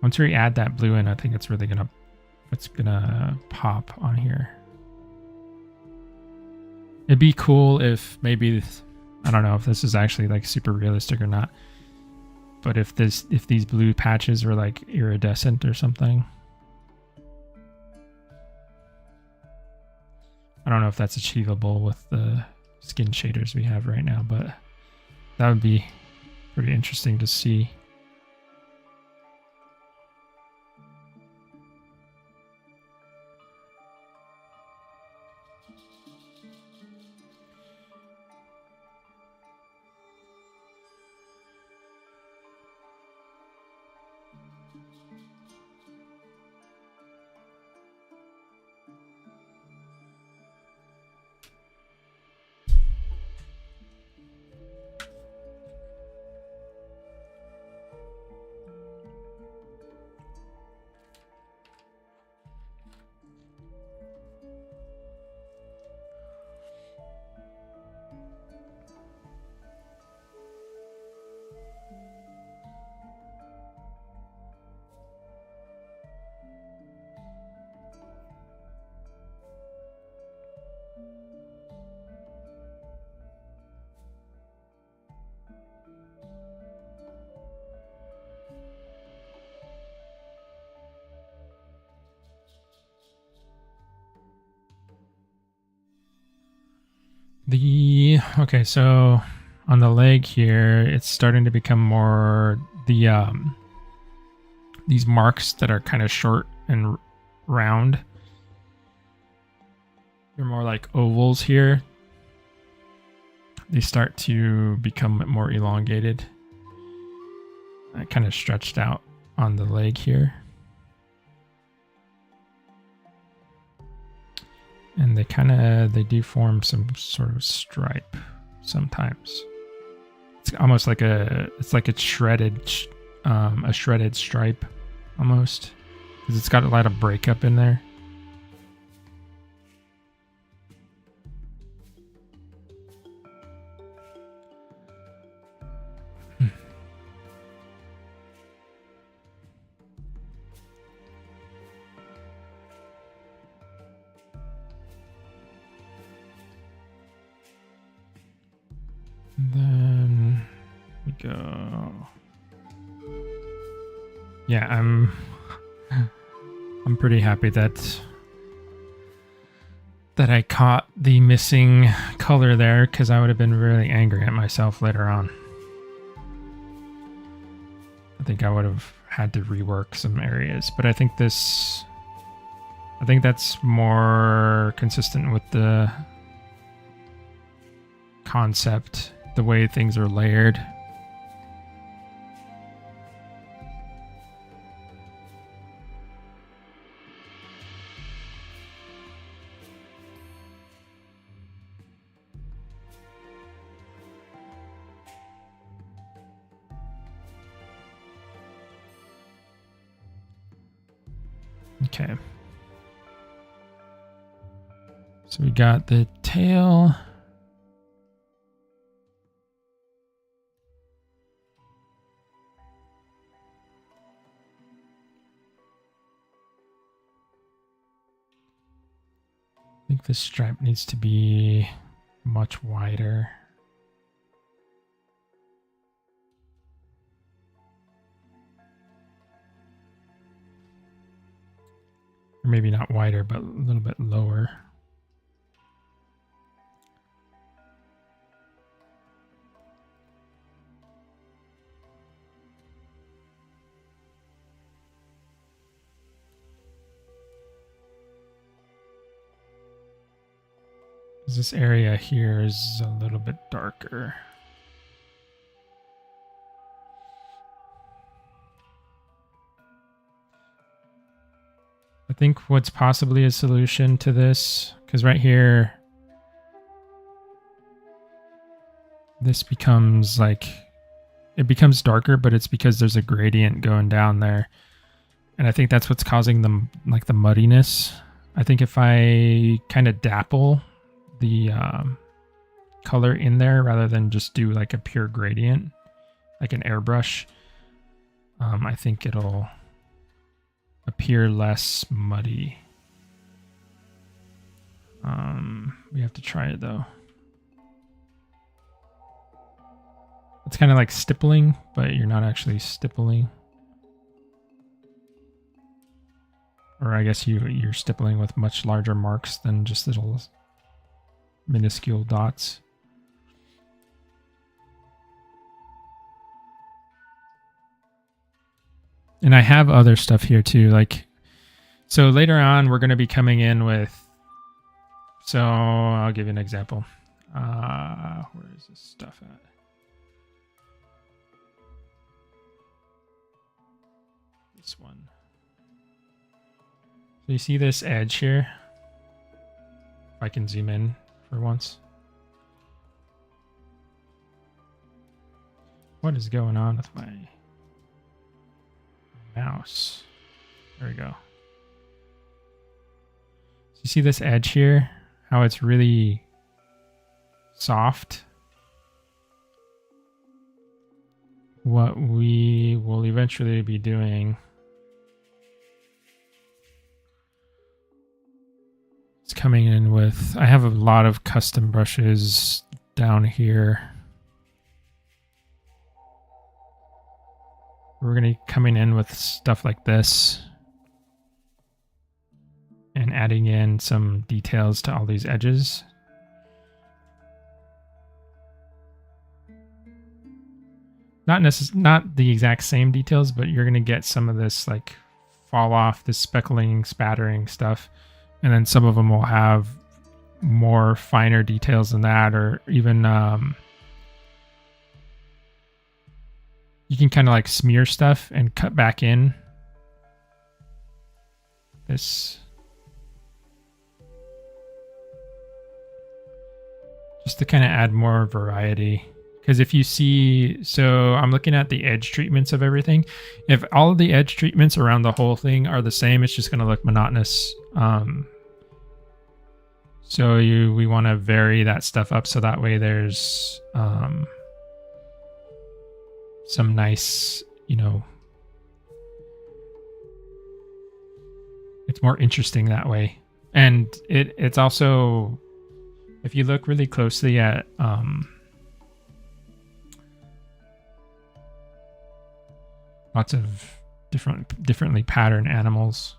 S1: Once we add that blue in, I think it's really gonna pop on here. It'd be cool if maybe, I don't know if this is actually like super realistic or not, but if these blue patches were like iridescent or something. I don't know if that's achievable with the skin shaders we have right now, but that would be pretty interesting to see. Okay, so on the leg here, it's starting to become more these marks that are kind of short and round. They're more like ovals here. They start to become more elongated. I kind of stretched out on the leg here. And they do form some sort of stripe sometimes. It's almost like a shredded stripe almost, because it's got a lot of breakup in there. Then we go. Yeah, I'm pretty happy that I caught the missing color there, because I would have been really angry at myself later on. I think I would have had to rework some areas, but I think that's more consistent with the concept, the way things are layered. Okay. So we got the tail. I think this stripe needs to be much wider. Or maybe not wider, but a little bit lower. This area here is a little bit darker. I think what's possibly a solution to this, because right here, this becomes like, it becomes darker, but it's because there's a gradient going down there. And I think that's what's causing the muddiness. I think if I kind of dapple the color in there rather than just do like a pure gradient, like an airbrush, I think it'll appear less muddy. We have to try it though. It's kind of like stippling, but you're not actually stippling. Or I guess you're stippling with much larger marks than just little minuscule dots. And I have other stuff here too. Like, so later on, we're going to be coming in with, so I'll give you an example. Where is this stuff at? This one. So you see this edge here? If I can zoom in for once. What is going on with my mouse? There we go. So you see this edge here? How it's really soft? What we will eventually be doing is coming in with, I have a lot of custom brushes down here. We're going to be coming in with stuff like this and adding in some details to all these edges. not the exact same details, but you're gonna get some of this like fall off, this speckling, spattering stuff, and then some of them will have more finer details than that, or even you can kind of like smear stuff and cut back in this just to kind of add more variety. Because if you see, so I'm looking at the edge treatments of everything. If all of the edge treatments around the whole thing are the same, it's just going to look monotonous. So we want to vary that stuff up so that way there's some nice, it's more interesting that way. And it's also, if you look really closely at lots of differently patterned animals,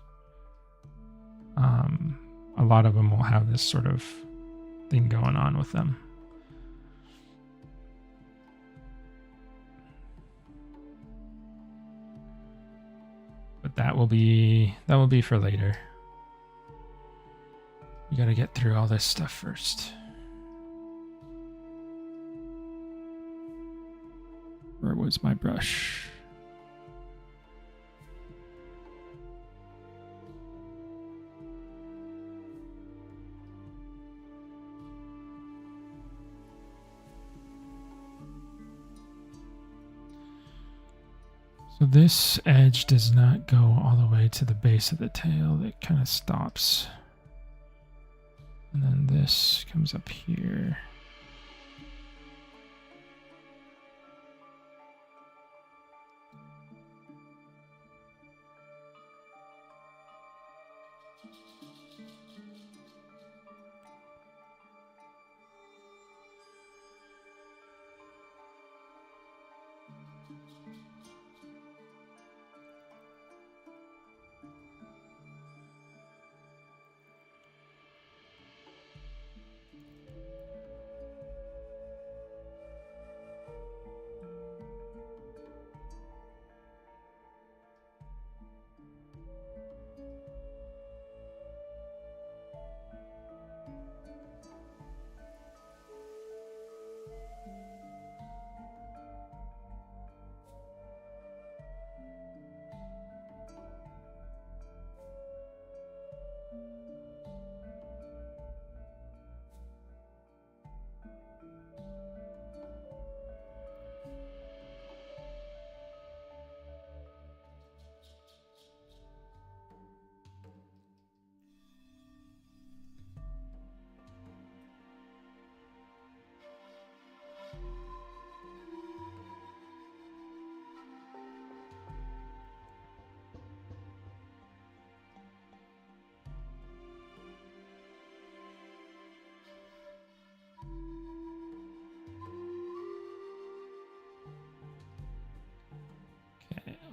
S1: a lot of them will have this sort of thing going on with them. But that will be for later. You got to get through all this stuff first. Where was my brush? So this edge does not go all the way to the base of the tail. It kind of stops. And then this comes up here.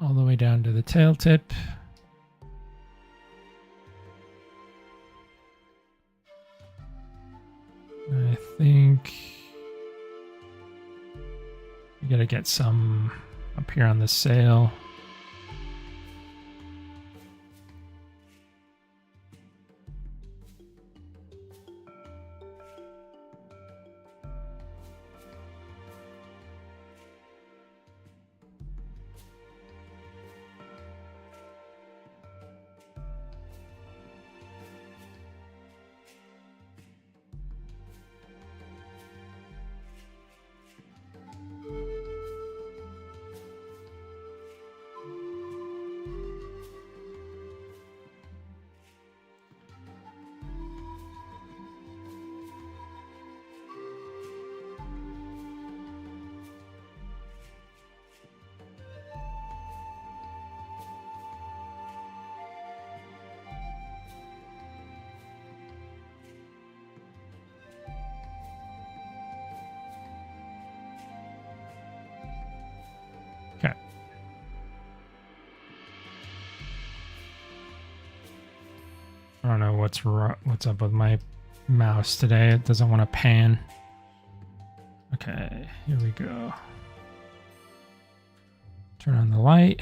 S1: All the way down to the tail tip. I think we gotta get some up here on the sail. Okay. I don't know what's up with my mouse today. It doesn't want to pan. Okay, here we go. Turn on the light.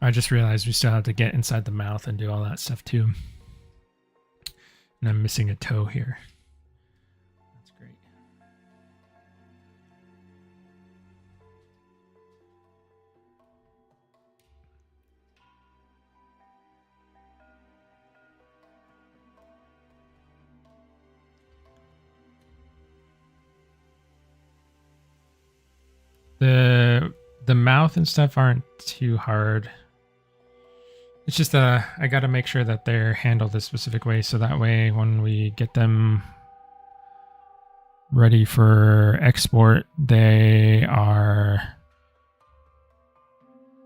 S1: I just realized we still have to get inside the mouth and do all that stuff too. And I'm missing a toe here. That's great. The mouth and stuff aren't too hard. It's just I got to make sure that they're handled a specific way, so that way when we get them ready for export, they're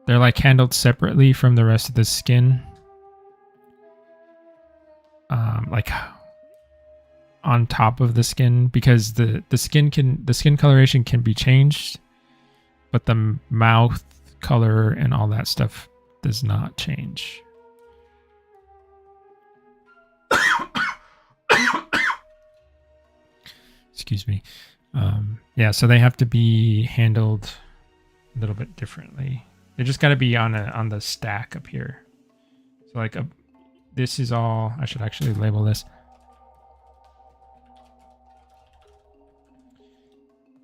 S1: like handled separately from the rest of the skin. Like on top of the skin, because the skin coloration can be changed, but the mouth color and all that stuff does not change. Excuse me. Yeah, so they have to be handled a little bit differently. They just got to be on the stack up here. So like this is all. I should actually label this.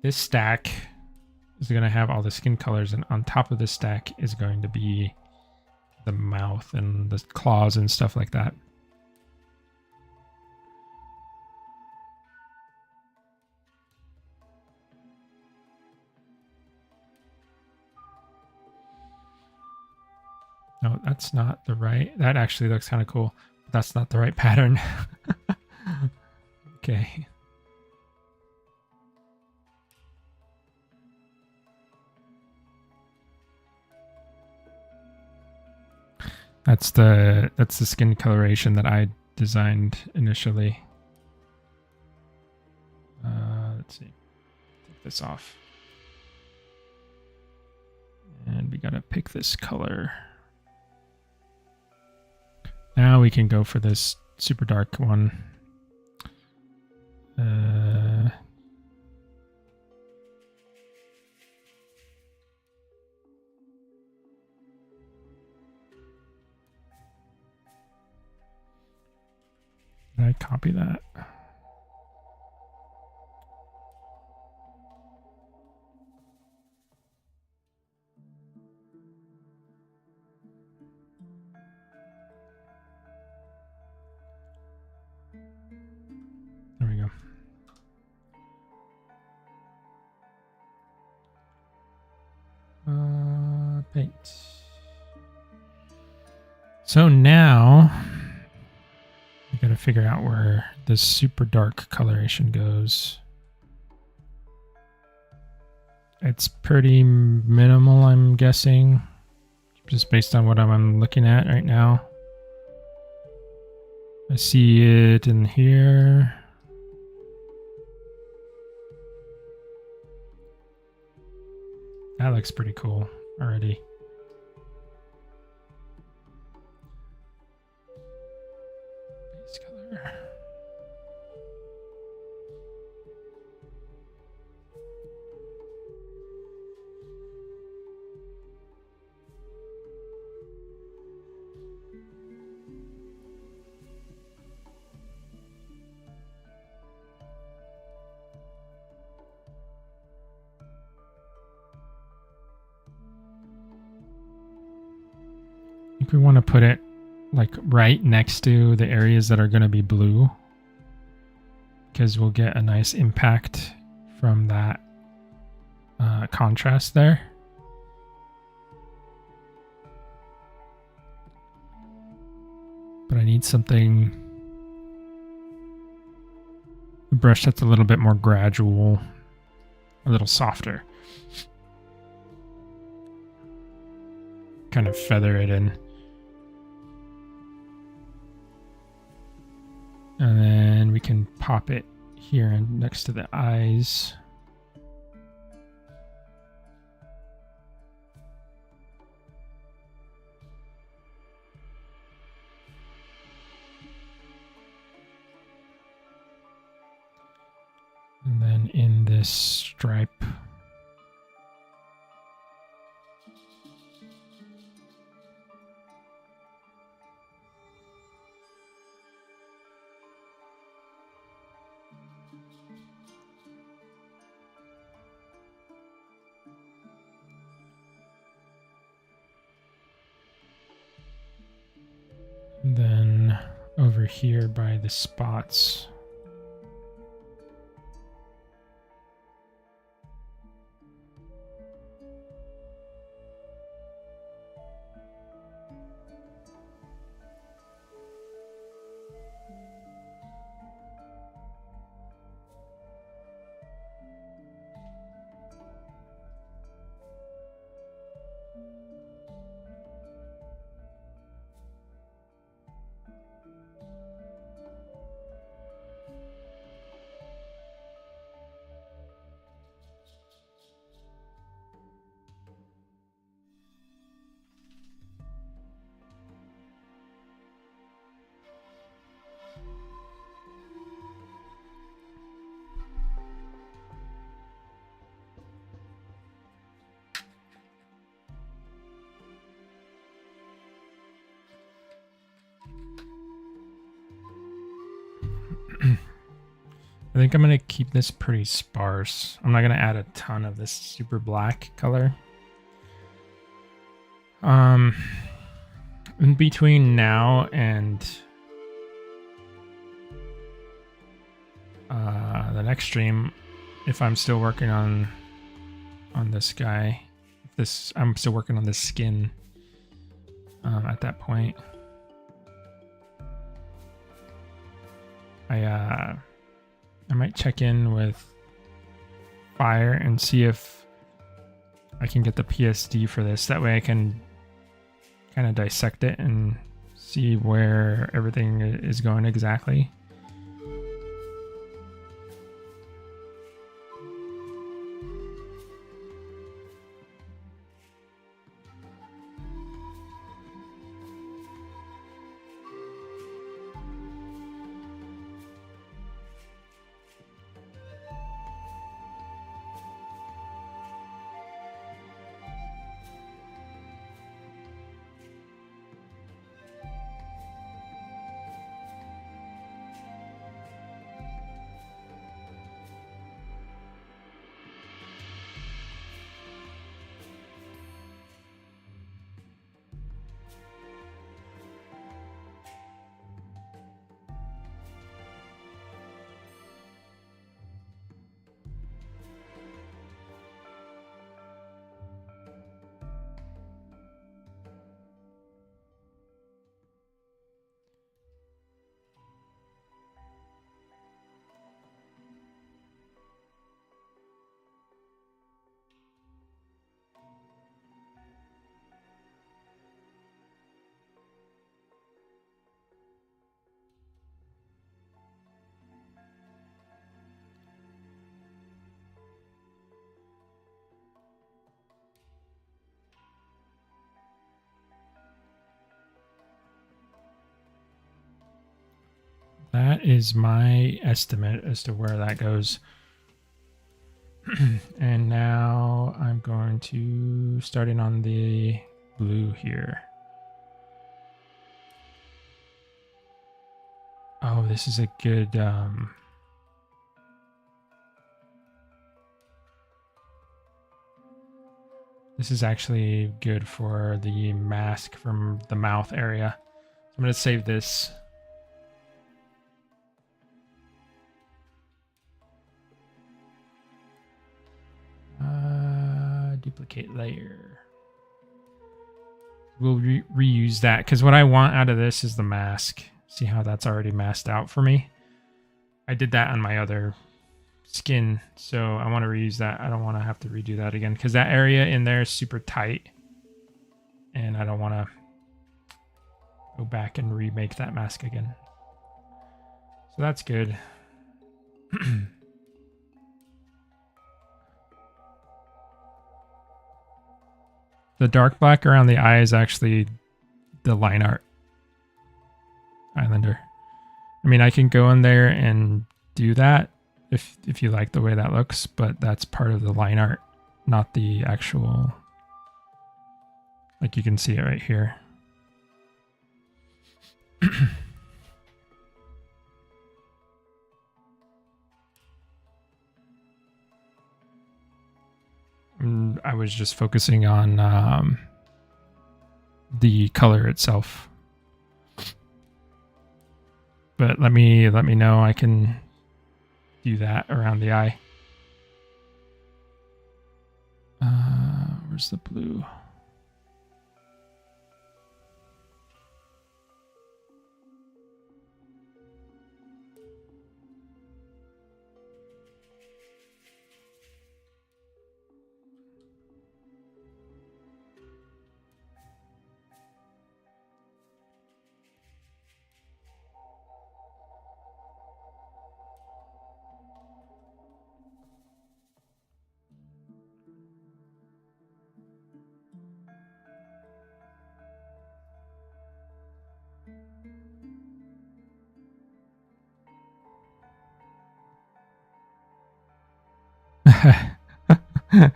S1: This stack is going to have all the skin colors, and on top of this stack is going to be the mouth and the claws and stuff like that. No, that's not the right. That actually looks kind of cool. But that's not the right pattern. Okay. That's the skin coloration that I designed initially. Let's see. Take this off. And we gotta pick this color. Now we can go for this super dark one. Did I copy that? There we go. Paint. So now we got to figure out where this super dark coloration goes. It's pretty minimal, I'm guessing, just based on what I'm looking at right now. I see it in here. That looks pretty cool already. Base color. I think we want to put it like right next to the areas that are going to be blue, because we'll get a nice impact from that contrast there. But I need something, a brush that's a little bit more gradual, a little softer. Kind of feather it in. And then we can pop it here next to the eyes. this stripe. And then over here by the spots. I think I'm going to keep this pretty sparse. I'm not going to add a ton of this super black color. In between now and the next stream, if I'm still working on this guy, I'm still working on this skin at that point. I might check in with Fire and see if I can get the PSD for this. That way I can kind of dissect it and see where everything is going exactly. That is my estimate as to where that goes. And now I'm going to start in on the blue here. Oh, this is a good this is actually good for the mask from the mouth area. So I'm going to save this. Duplicate layer. We'll reuse that because what I want out of this is the mask. See how that's already masked out for me? I did that on my other skin, so I want to reuse that. I don't want to have to redo that again because that area in there is super tight and I don't want to go back and remake that mask again. So that's good. The dark black around the eye is actually the line art Islander. I mean, I can go in there and do that if you like the way that looks, but that's part of the line art, not the actual, like you can see it right here. I was just focusing on the color itself. But let me know. I can do that around the eye. Where's the blue?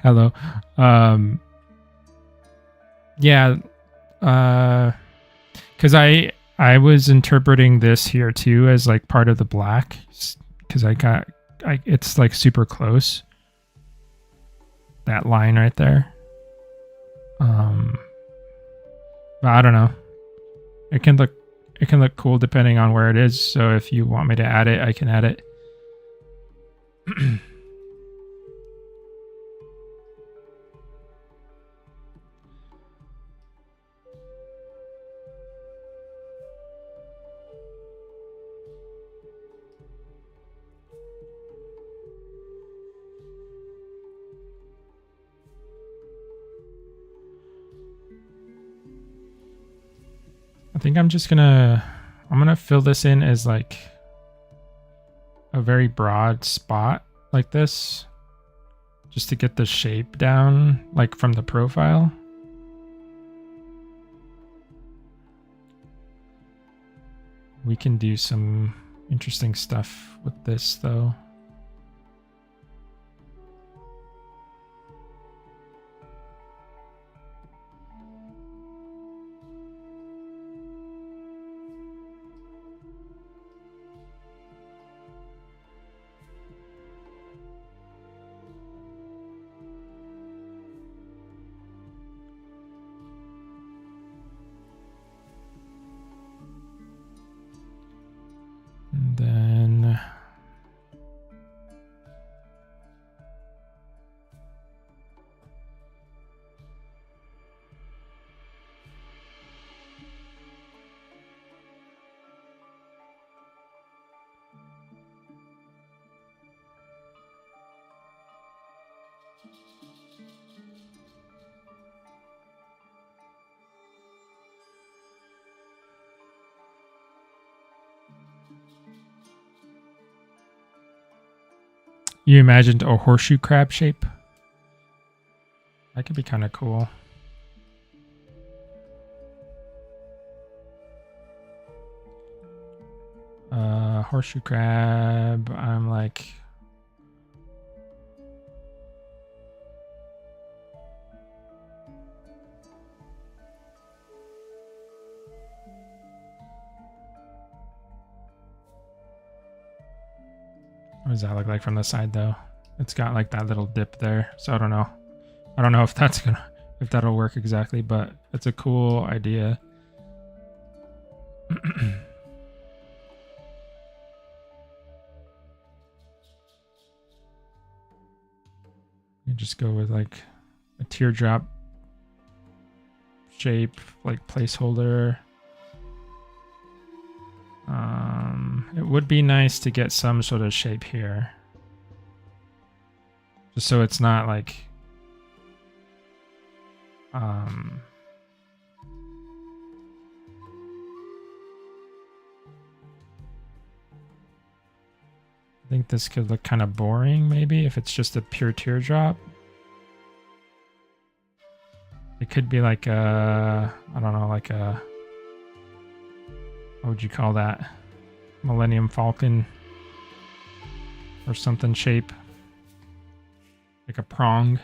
S1: Hello. Yeah, because I was interpreting this here too as like part of the black, because it's like super close, that line right there. But I don't know. It can look cool depending on where it is. So if you want me to add it, I can add it. I think I'm gonna fill this in as like a very broad spot like this, just to get the shape down, like from the profile. We can do some interesting stuff with this though. And then you imagined a horseshoe crab shape? That could be kind of cool. Horseshoe crab, I'm like... What does that look like from the side though? It's got like that little dip there, so I don't know. I don't know if that'll work exactly, but it's a cool idea. You just go with like a teardrop shape, like placeholder. It would be nice to get some sort of shape here, just so it's not like I think this could look kind of boring maybe if it's just a pure teardrop. It could be like a, I don't know, like a, what would you call that? Millennium Falcon. or something shape. Like a prong.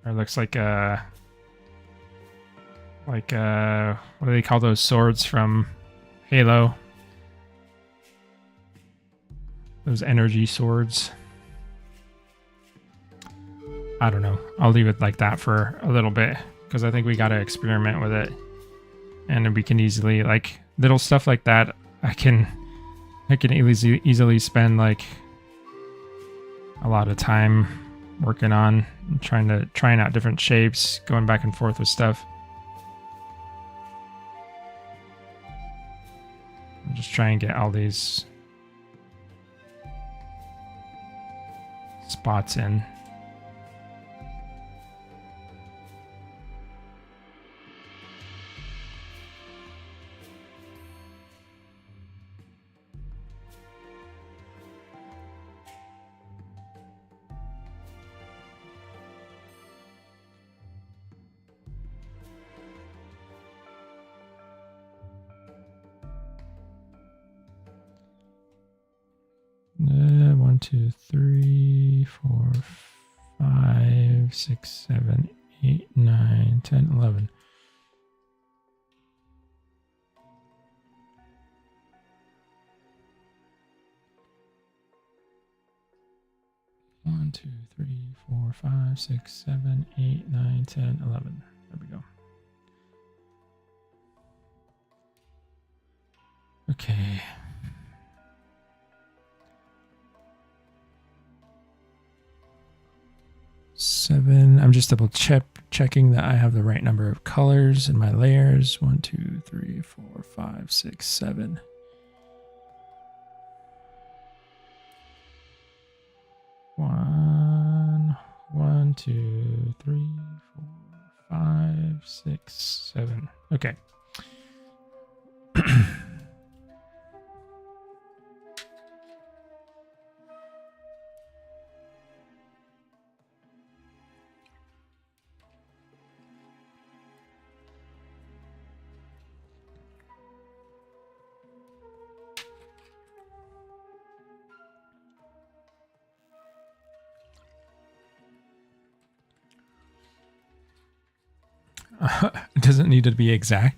S1: Or it looks like a what do they call those swords from Halo? Those energy swords. I don't know. I'll leave it like that for a little bit because I think we got to experiment with it, and we can easily, like, little stuff like that. I can easily spend like a lot of time working on trying out different shapes, going back and forth with stuff. I'll just try and get all these spots in. One, 2, 3, 4, 5, 6, 7, 8, 9, 10, 11. One, 2, 3, 4, 5, 6, 7, 8, 9, 10, 11. There we go. Okay. Seven. I'm just double checking that I have the right number of colors in my layers. 1, 2, 3, 4, 5, 6, 7. One, 2, 3, 4, 5, 6, 7. Okay. It doesn't need to be exact.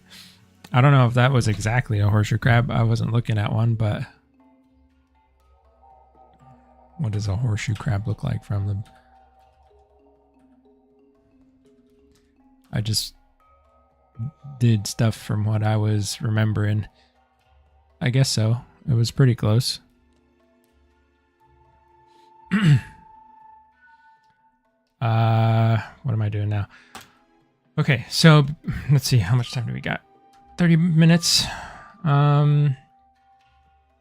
S1: I don't know if that was exactly a horseshoe crab. I wasn't looking at one, but what does a horseshoe crab look like from them? I just did stuff from what I was remembering. I guess so. It was pretty close. What am I doing now? Okay, so let's see, how much time do we got? 30 minutes.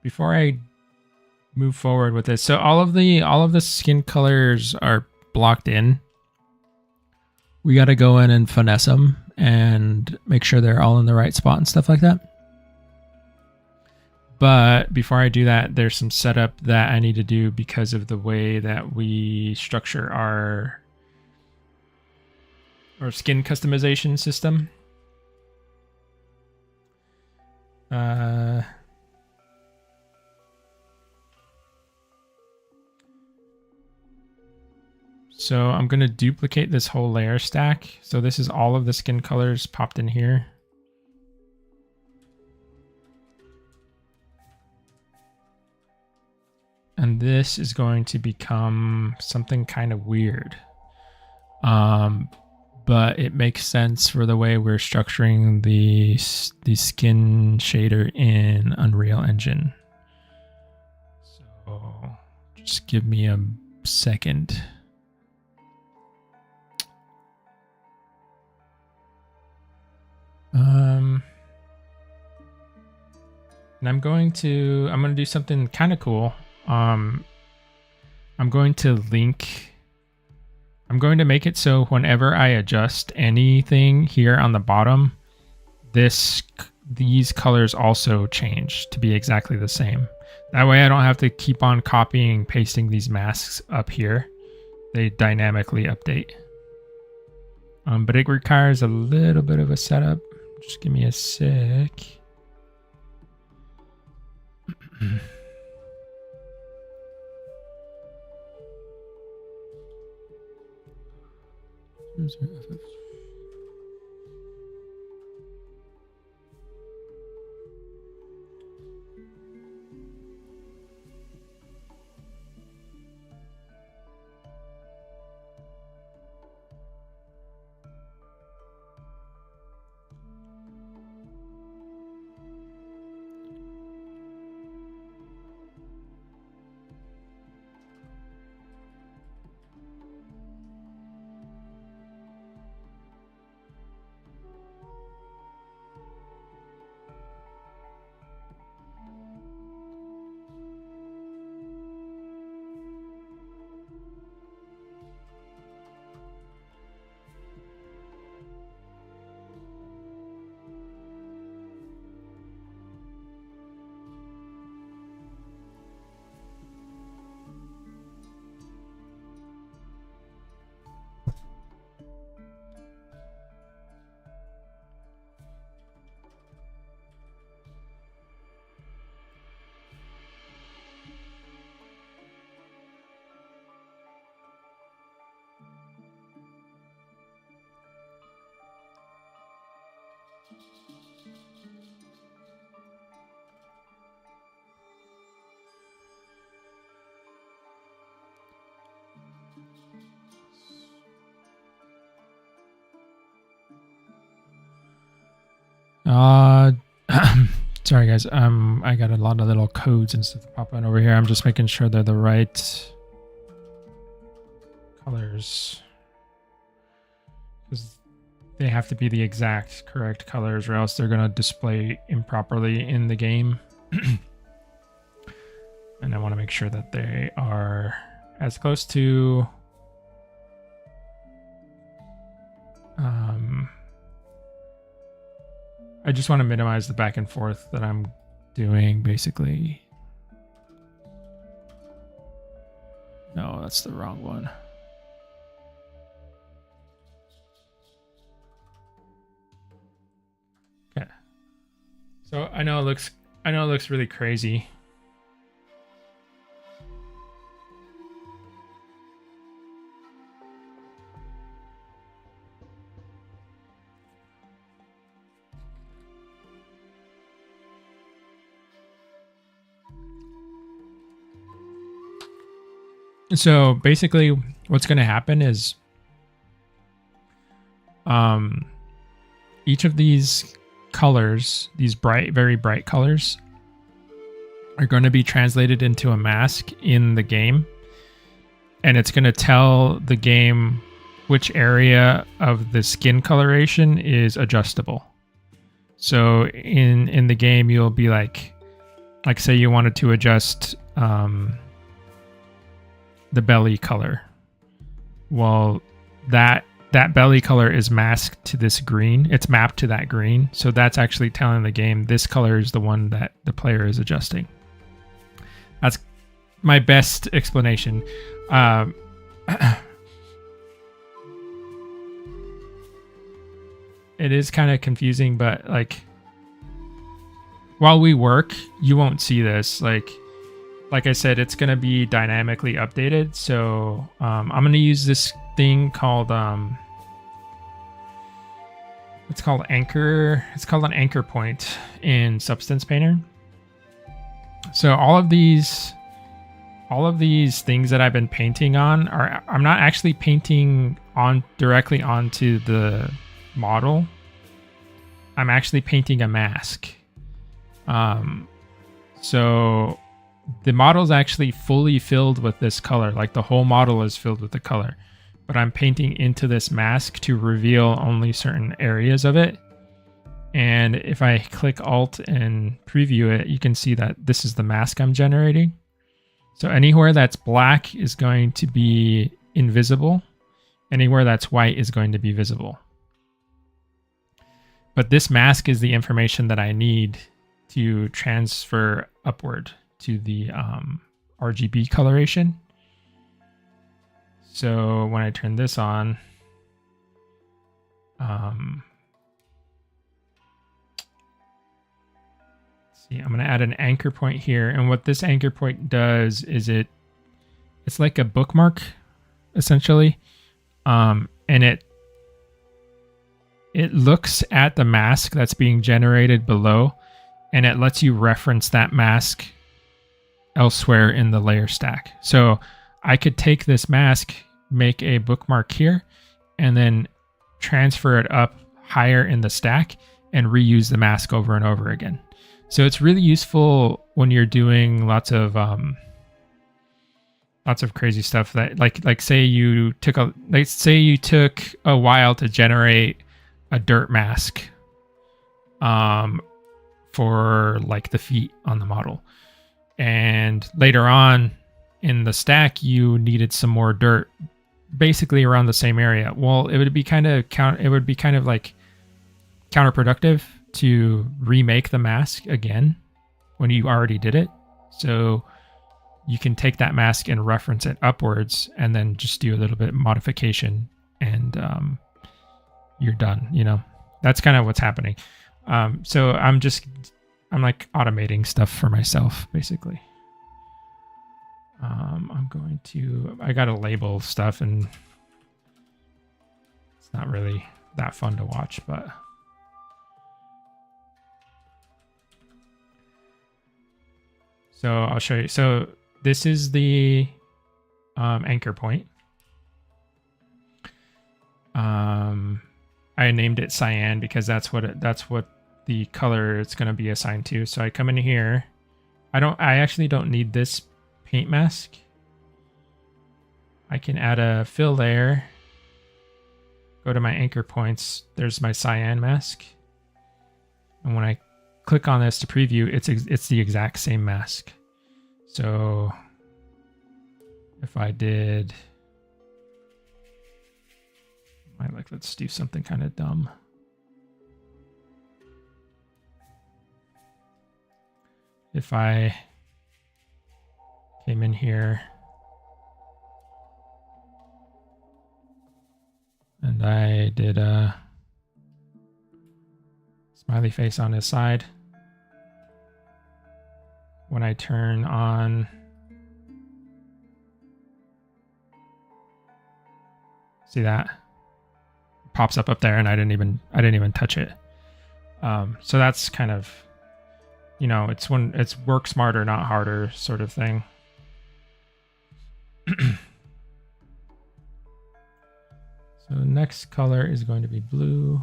S1: Before I move forward with this, so all of the skin colors are blocked in. We got to go in and finesse them and make sure they're all in the right spot and stuff like that. But before I do that, there's some setup that I need to do because of the way that we structure our skin customization system. So I'm going to duplicate this whole layer stack. So this is all of the skin colors popped in here. And this is going to become something kind of weird. But it makes sense for the way we're structuring the skin shader in Unreal Engine. So just give me a second. And I'm going to do something kind of cool. I'm going to make it so whenever I adjust anything here on the bottom, these colors also change to be exactly the same. That way I don't have to keep on copying and pasting these masks up here. They dynamically update. But it requires a little bit of a setup. Just give me a sec. Sorry guys, I got a lot of little codes and stuff popping over here. I'm just making sure they're the right colors, because they have to be the exact correct colors or else they're going to display improperly in the game. And I want to make sure that they are as close to I just want to minimize the back and forth that I'm doing, basically. No, that's the wrong one. Okay. So I know it looks really crazy. So basically what's going to happen is each of these colors, these bright, very bright colors, are going to be translated into a mask in the game. And it's going to tell the game which area of the skin coloration is adjustable. So in the game, you'll be like say you wanted to adjust the belly color. Well, that belly color is masked to this green. It's mapped to that green. So that's actually telling the game this color is the one that the player is adjusting. That's my best explanation. It is kind of confusing, but like while we work, you won't see this. Like I said, it's going to be dynamically updated. So I'm going to use this thing called it's called anchor. It's called an anchor point in Substance Painter. So all of these things that I've been painting on I'm not actually painting on directly onto the model. I'm actually painting a mask. So the model is actually fully filled with this color. Like the whole model is filled with the color, but I'm painting into this mask to reveal only certain areas of it. And if I click Alt and preview it, you can see that this is the mask I'm generating. So anywhere that's black is going to be invisible. Anywhere that's white is going to be visible. But this mask is the information that I need to transfer upward to the RGB coloration. So when I turn this on, See, I'm going to add an anchor point here. And what this anchor point does is it's like a bookmark, essentially. And it looks at the mask that's being generated below, and it lets you reference that mask elsewhere in the layer stack. So I could take this mask, make a bookmark here, and then transfer it up higher in the stack and reuse the mask over and over again. So it's really useful when you're doing lots of crazy stuff that like say you took a while to generate a dirt mask for like the feet on the model, and later on in the stack you needed some more dirt basically around the same area. Well, it would be kind of like counterproductive to remake the mask again when you already did it. So you can take that mask and reference it upwards and then just do a little bit of modification, and you're done. You know, that's kind of what's happening. So I'm like automating stuff for myself, basically. I got to label stuff, and it's not really that fun to watch, but so I'll show you. So this is the anchor point. I named it cyan because that's what the color it's going to be assigned to. So I come in here. I actually don't need this paint mask. I can add a fill layer. Go to my anchor points. There's my cyan mask. And when I click on this to preview, it's the exact same mask. So if I did, let's do something kind of dumb. If I came in here and I did a smiley face on his side, when I turn on see that it pops up there, and I didn't even touch it. So that's kind of, you know, it's work smarter, not harder sort of thing. So the next color is going to be blue.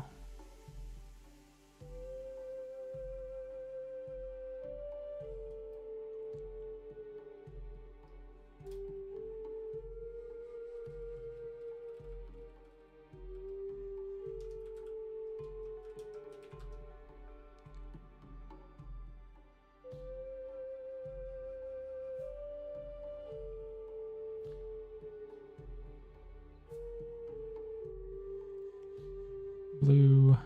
S1: Blue.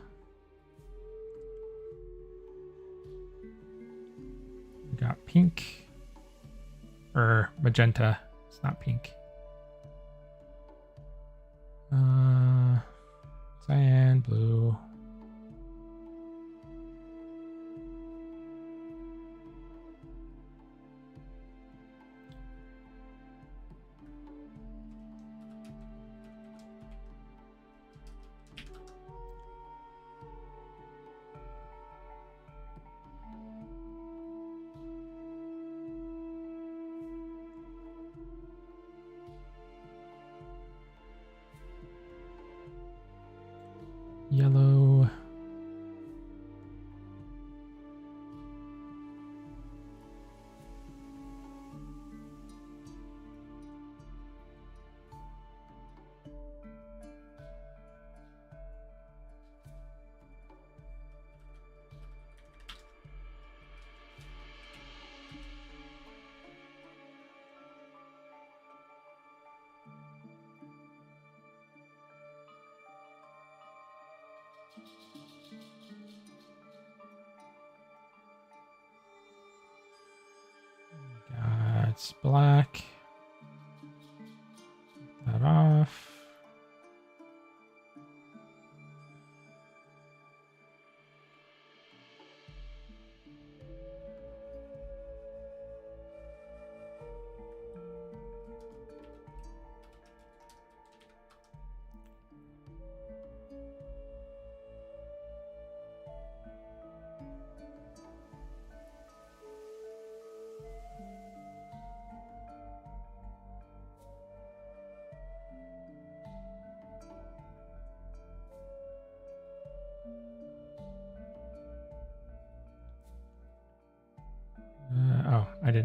S1: We got pink or magenta. It's not pink. Cyan, blue. Yellow. It's black. Take that off.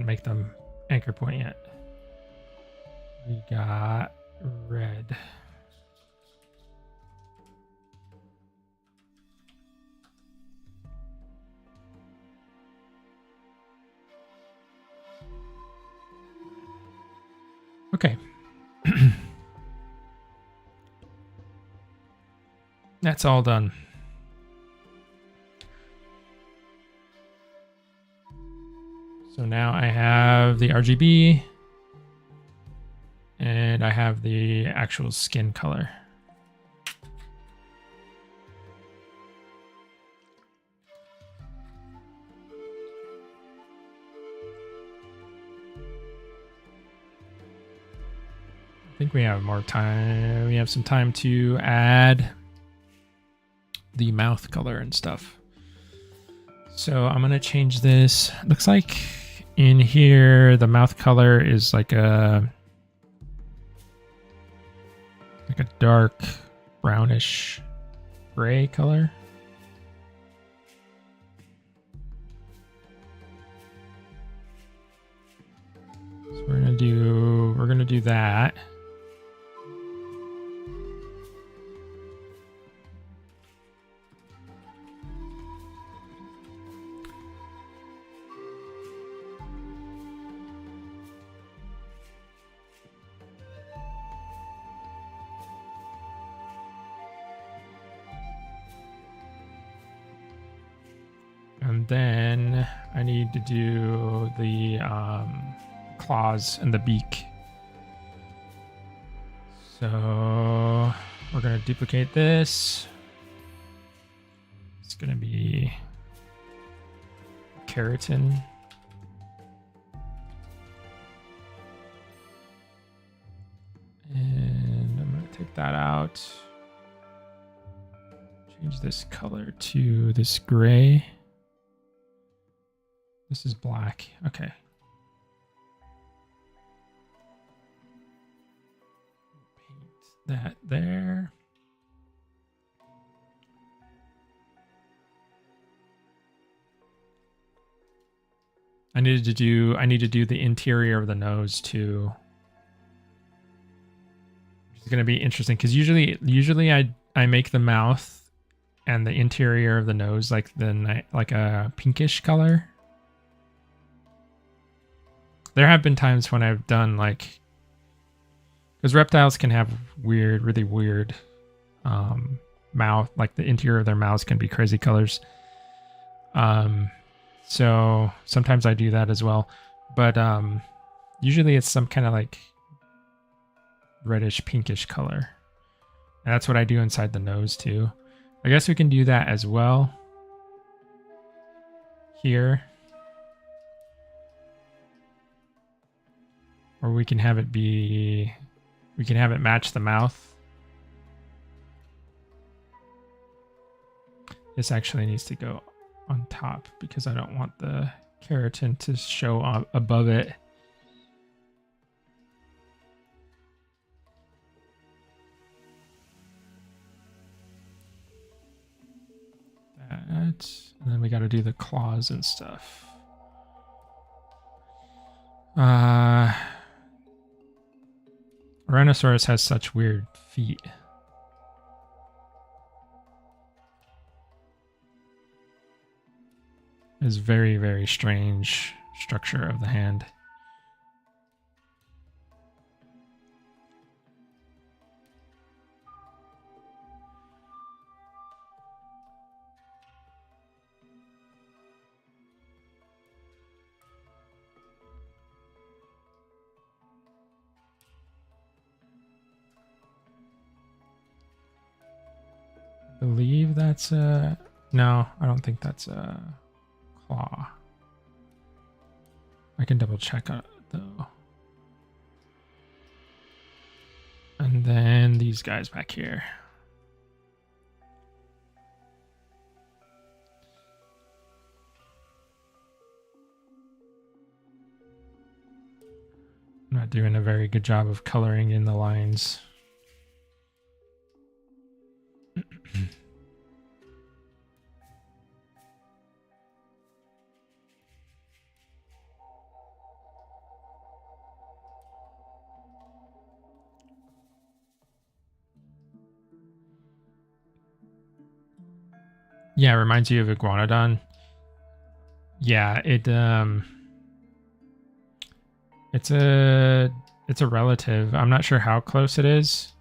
S1: make them anchor point yet. We got red. Okay. That's all done. So now I have the RGB and I have the actual skin color. I think we have more time. We have some time to add the mouth color and stuff. So I'm going to change this. Looks like in here, the mouth color is like a dark brownish gray color. So we're going to do that. And then I need to do the claws and the beak. So we're going to duplicate this. It's going to be keratin. And I'm going to take that out. Change this color to this gray. This is black. Okay. Paint that there. I need to do the interior of the nose too. It's going to be interesting because usually I make the mouth and the interior of the nose like a pinkish color. There have been times when I've done like, because reptiles can have really weird mouth, like the interior of their mouths can be crazy colors. So sometimes I do that as well, but usually it's some kind of like reddish pinkish color. And that's what I do inside the nose too. I guess we can do that as well here. Or we can have it match the mouth. This actually needs to go on top because I don't want the keratin to show up above it. That, and then we got to do the claws and stuff. Ouranosaurus has such weird feet. It's very, very strange structure of the hand. I believe that's a... No, I don't think that's a claw. I can double check on it though. And then these guys back here. I'm not doing a very good job of coloring in the lines. Yeah, it reminds you of Iguanodon. Yeah, it's a relative. I'm not sure how close it is,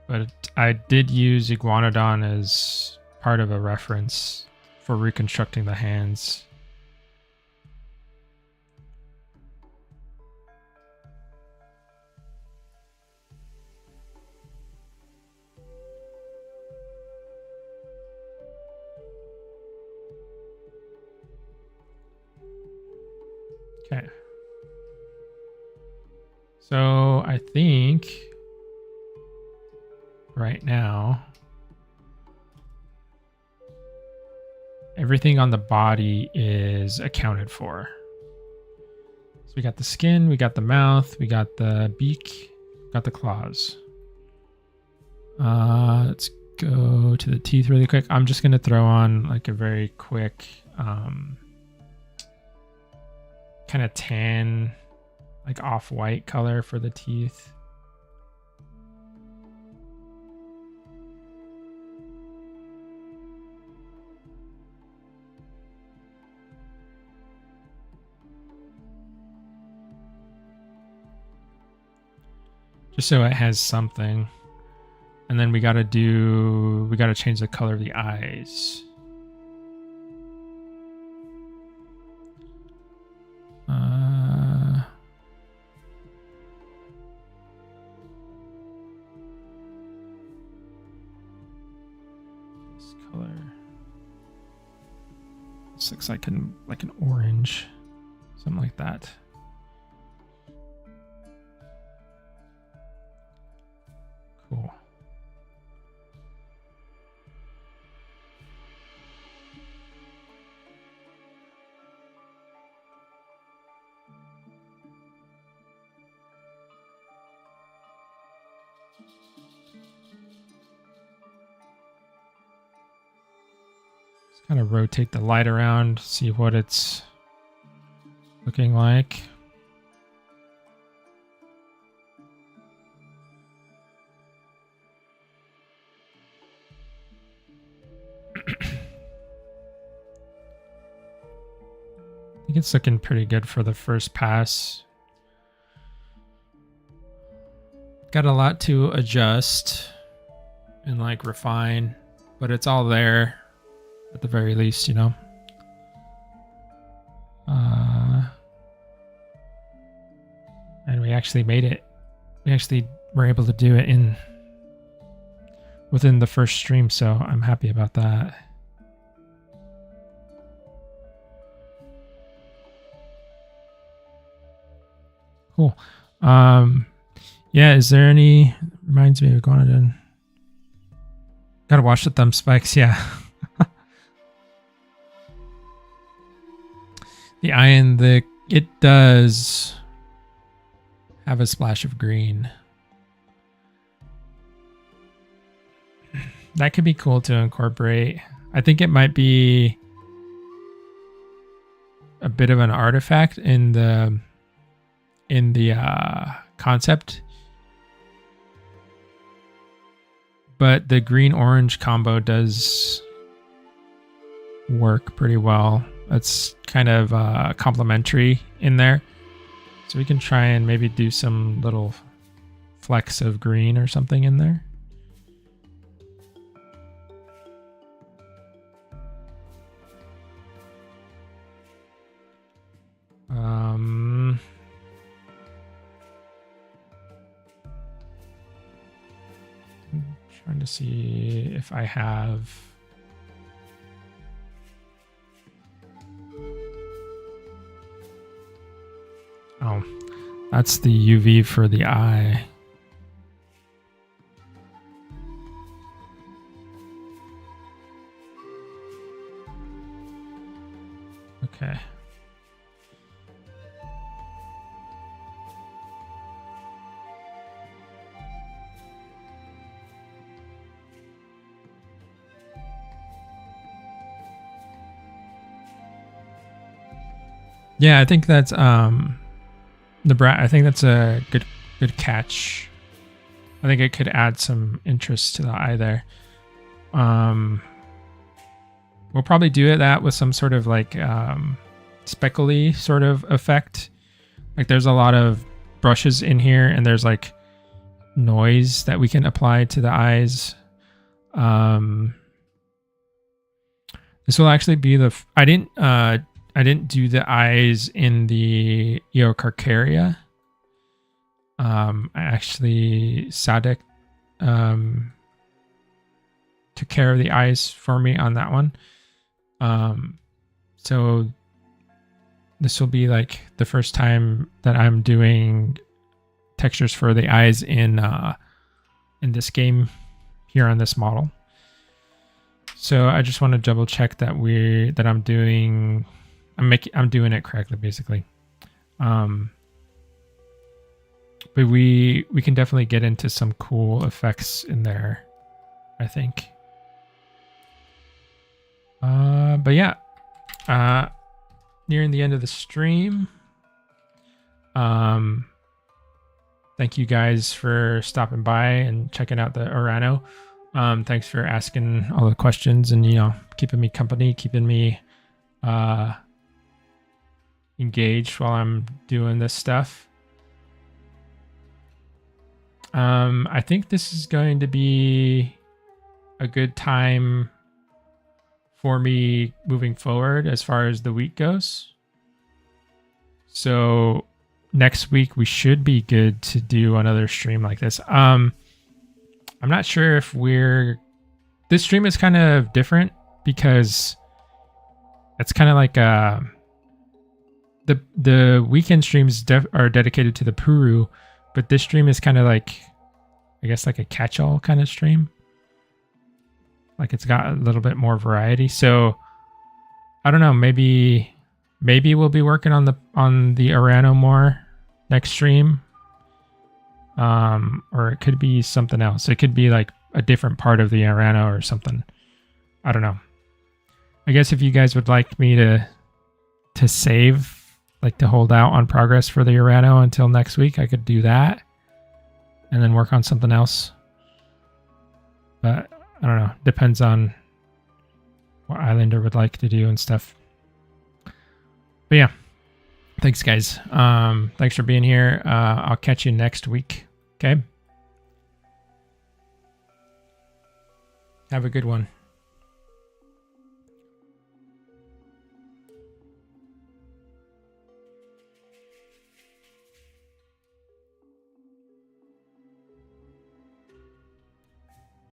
S1: but I did use Iguanodon as part of a reference for reconstructing the hands. Okay. So I think right now everything on the body is accounted for. So we got the skin, we got the mouth, we got the beak, got the claws. Let's go to the teeth really quick. I'm just going to throw on like a very quick kind of tan, like off-white color for the teeth. Just so it has something. And then we got to change the color of the eyes. This color. This looks like an orange, something like that. Cool. Just kind of rotate the light around, see what it's looking like. I think it's looking pretty good for the first pass. Got a lot to adjust and like refine, but it's all there at the very least, you know. And we actually made it. We actually were able to do it within the first stream, so I'm happy about that. Cool. Yeah, is there any... Reminds me of Iguanodon. Gotta watch the thumb spikes, yeah. The eye and it does have a splash of green. That could be cool to incorporate. I think it might be a bit of an artifact in the concept, but the green-orange combo does work pretty well. It's kind of complementary in there, so we can try and maybe do some little flecks of green or something in there. Trying to see if I have... Oh, that's the UV for the eye. Okay. Yeah, I think that's I think that's a good catch. I think it could add some interest to the eye there. We'll probably do that with some sort of like speckly sort of effect. Like there's a lot of brushes in here, and there's like noise that we can apply to the eyes. This will actually be I didn't do the eyes in the Eocarcharia. I actually Sadek took care of the eyes for me on that one. So this will be like the first time that I'm doing textures for the eyes in this game here on this model. So I just want to double check that I'm doing it correctly, basically. But we can definitely get into some cool effects in there, I think. But yeah, nearing the end of the stream. Thank you guys for stopping by and checking out the Urano. Thanks for asking all the questions and, keeping me company, keeping me engaged while I'm doing this stuff. I think this is going to be a good time for me moving forward as far as the week goes. So next week we should be good to do another stream like this. I'm not sure if this stream is kind of different because it's kind of like the weekend streams are dedicated to the Puru, but this stream is kind of like, I guess, like a catch-all kind of stream. Like it's got a little bit more variety. So I don't know, maybe we'll be working on the Urano more next stream. Or it could be something else. It could be like a different part of the Urano or something. I don't know. I guess if you guys would like me to save, like to hold out on progress for the Urano until next week, I could do that and then work on something else. But I don't know. Depends on what Islander would like to do and stuff. But yeah. Thanks, guys. Thanks for being here. I'll catch you next week. Okay? Have a good one.